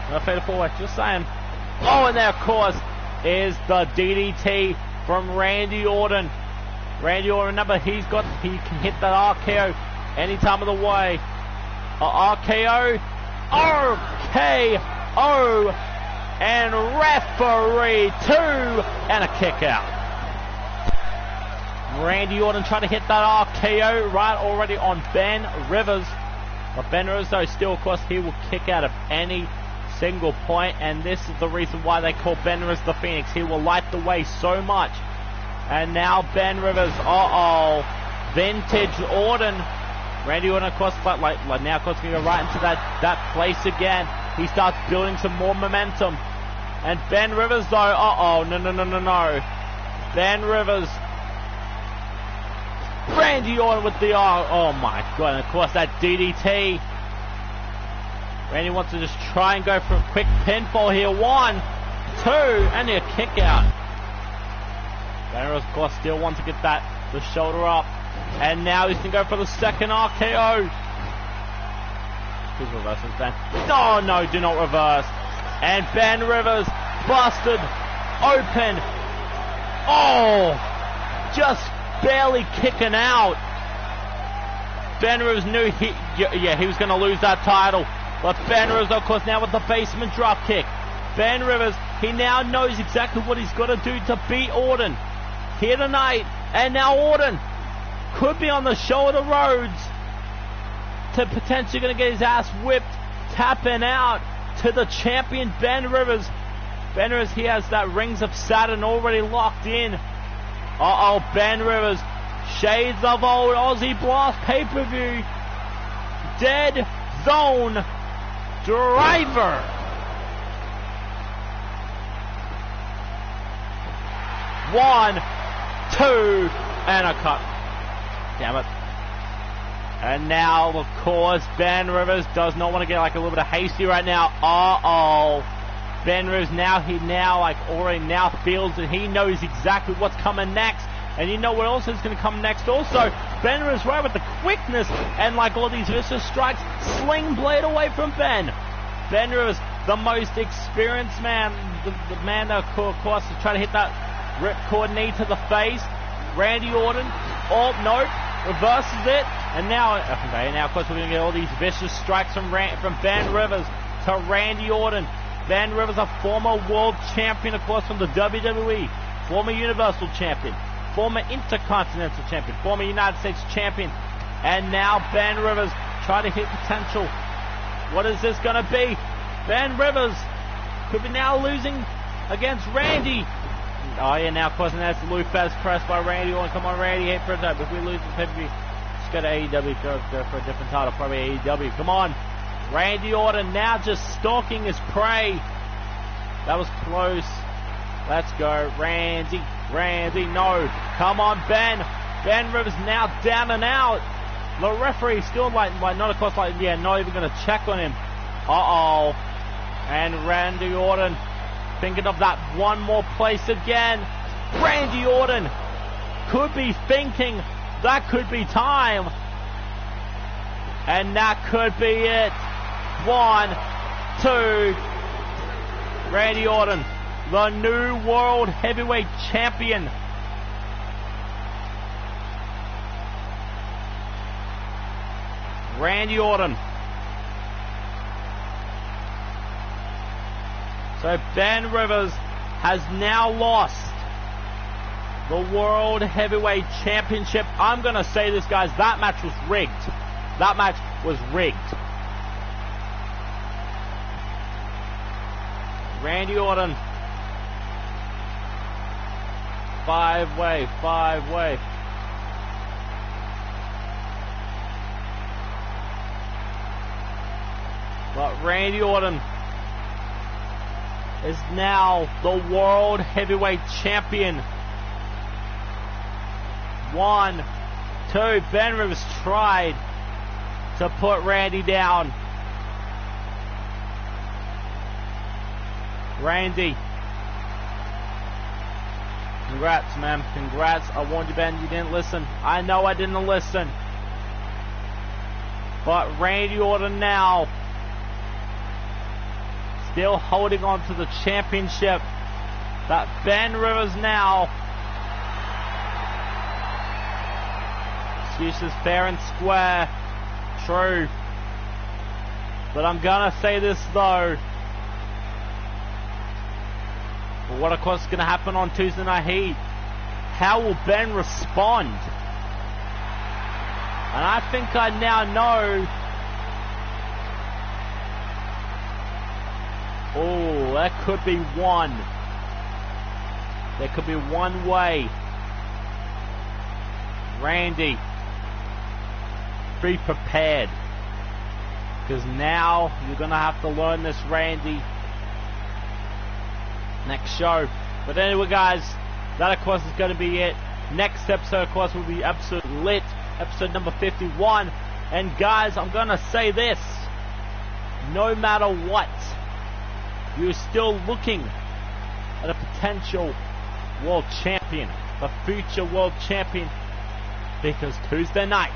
Than a Fatal 4-Way. Just saying. Oh, and there of course is the DDT from Randy Orton. Randy Orton, remember, he can hit that RKO any time of the way. RKO, and referee 2, and a kick out. Randy Orton trying to hit that RKO right already on Ben Rivers. But Ben Rivers, though, still, of course, he will kick out of any single point, and this is the reason why they call Ben Rivers the Phoenix. He will light the way so much. And now Ben Rivers, vintage Orton. Randy Orton, of course, like now, of course, going to go right into that place again. He starts building some more momentum. And Ben Rivers, though, no. Ben Rivers. Randy Orton with the, oh my god, and of course that DDT. Randy wants to just try and go for a quick pinfall here. 1, 2, and a kick out. Ben Rivers, of course, still wants to get the shoulder up. And now he's going to go for the second RKO. Please reverse this, Ben. No, do not reverse. And Ben Rivers busted open. Oh, just barely kicking out. Ben Rivers knew he was going to lose that title. But Ben Rivers, of course, now with the basement drop kick. Ben Rivers, he now knows exactly what he's got to do to beat Orton here tonight. And now Orton could be on the shoulder roads to potentially going to get his ass whipped, tapping out to the champion Ben Rivers. Ben Rivers, he has that Rings of Saturn already locked in. Ben Rivers, shades of old Aussie Blast pay-per-view. Dead Zone Driver. One, two, and a cut. Damn it. And now, of course, Ben Rivers does not want to get like a little bit of hasty right now. Ben Rivers already now feels that he knows exactly what's coming next. And you know what else is going to come next also? Ben Rivers right with the quickness and like all these vicious strikes. Sling blade away from Ben. Ben Rivers, the most experienced man. The man that, of course, is trying to hit that ripcord knee to the face. Randy Orton. Oh, nope. Reverses it. And now, of course, we're going to get all these vicious strikes from Ben Rivers to Randy Orton. Ben Rivers, a former world champion, of course, from the WWE. Former Universal Champion. Former Intercontinental Champion. Former United States Champion. And now Ben Rivers trying to hit potential. What is this going to be? Ben Rivers could be now losing against Randy. Oh, yeah, now, of course, and that's the Lufaz press by Randy Orton. Come on, Randy, hit for a time. If we lose the pay-per-view, just go to AEW, go for a different title, probably AEW. Come on. Randy Orton now just stalking his prey. That was close. Let's go. Randy, no. Come on, Ben. Ben Rivers now down and out. The referee still not even going to check on him. And Randy Orton thinking of that one more place again. Randy Orton could be thinking that could be time. And that could be it. 1, 2. Randy Orton, the new World Heavyweight Champion. Randy Orton. So Ben Rivers has now lost the World Heavyweight Championship. I'm going to say this, guys, that match was rigged. That match was rigged. Randy Orton. Five-way. But Randy Orton is now the World Heavyweight Champion. 1, 2. Ben Rivers tried to put Randy down. Randy. Congrats, man. Congrats. I warned you, Ben. You didn't listen. I know I didn't listen. But Randy Orton now still holding on to the championship. That Ben Rivers now. Excuses fair and square. True. But I'm gonna say this though. But what of course is gonna happen on Tuesday Night Heat? How will Ben respond? And I think I now know Oh, that could be one. There could be one way. Randy, be prepared. Because now you're going to have to learn this, Randy. Next show. But anyway, guys, that of course is going to be it. Next episode, of course, will be episode lit. Episode number 51. And guys, I'm going to say this. No matter what, you're still looking at a potential world champion. A future world champion. Because Tuesday night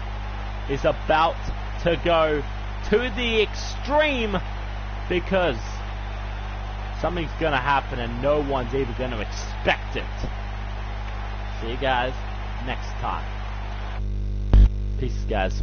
is about to go to the extreme, because something's going to happen and no one's even going to expect it. See you guys next time. Peace, guys.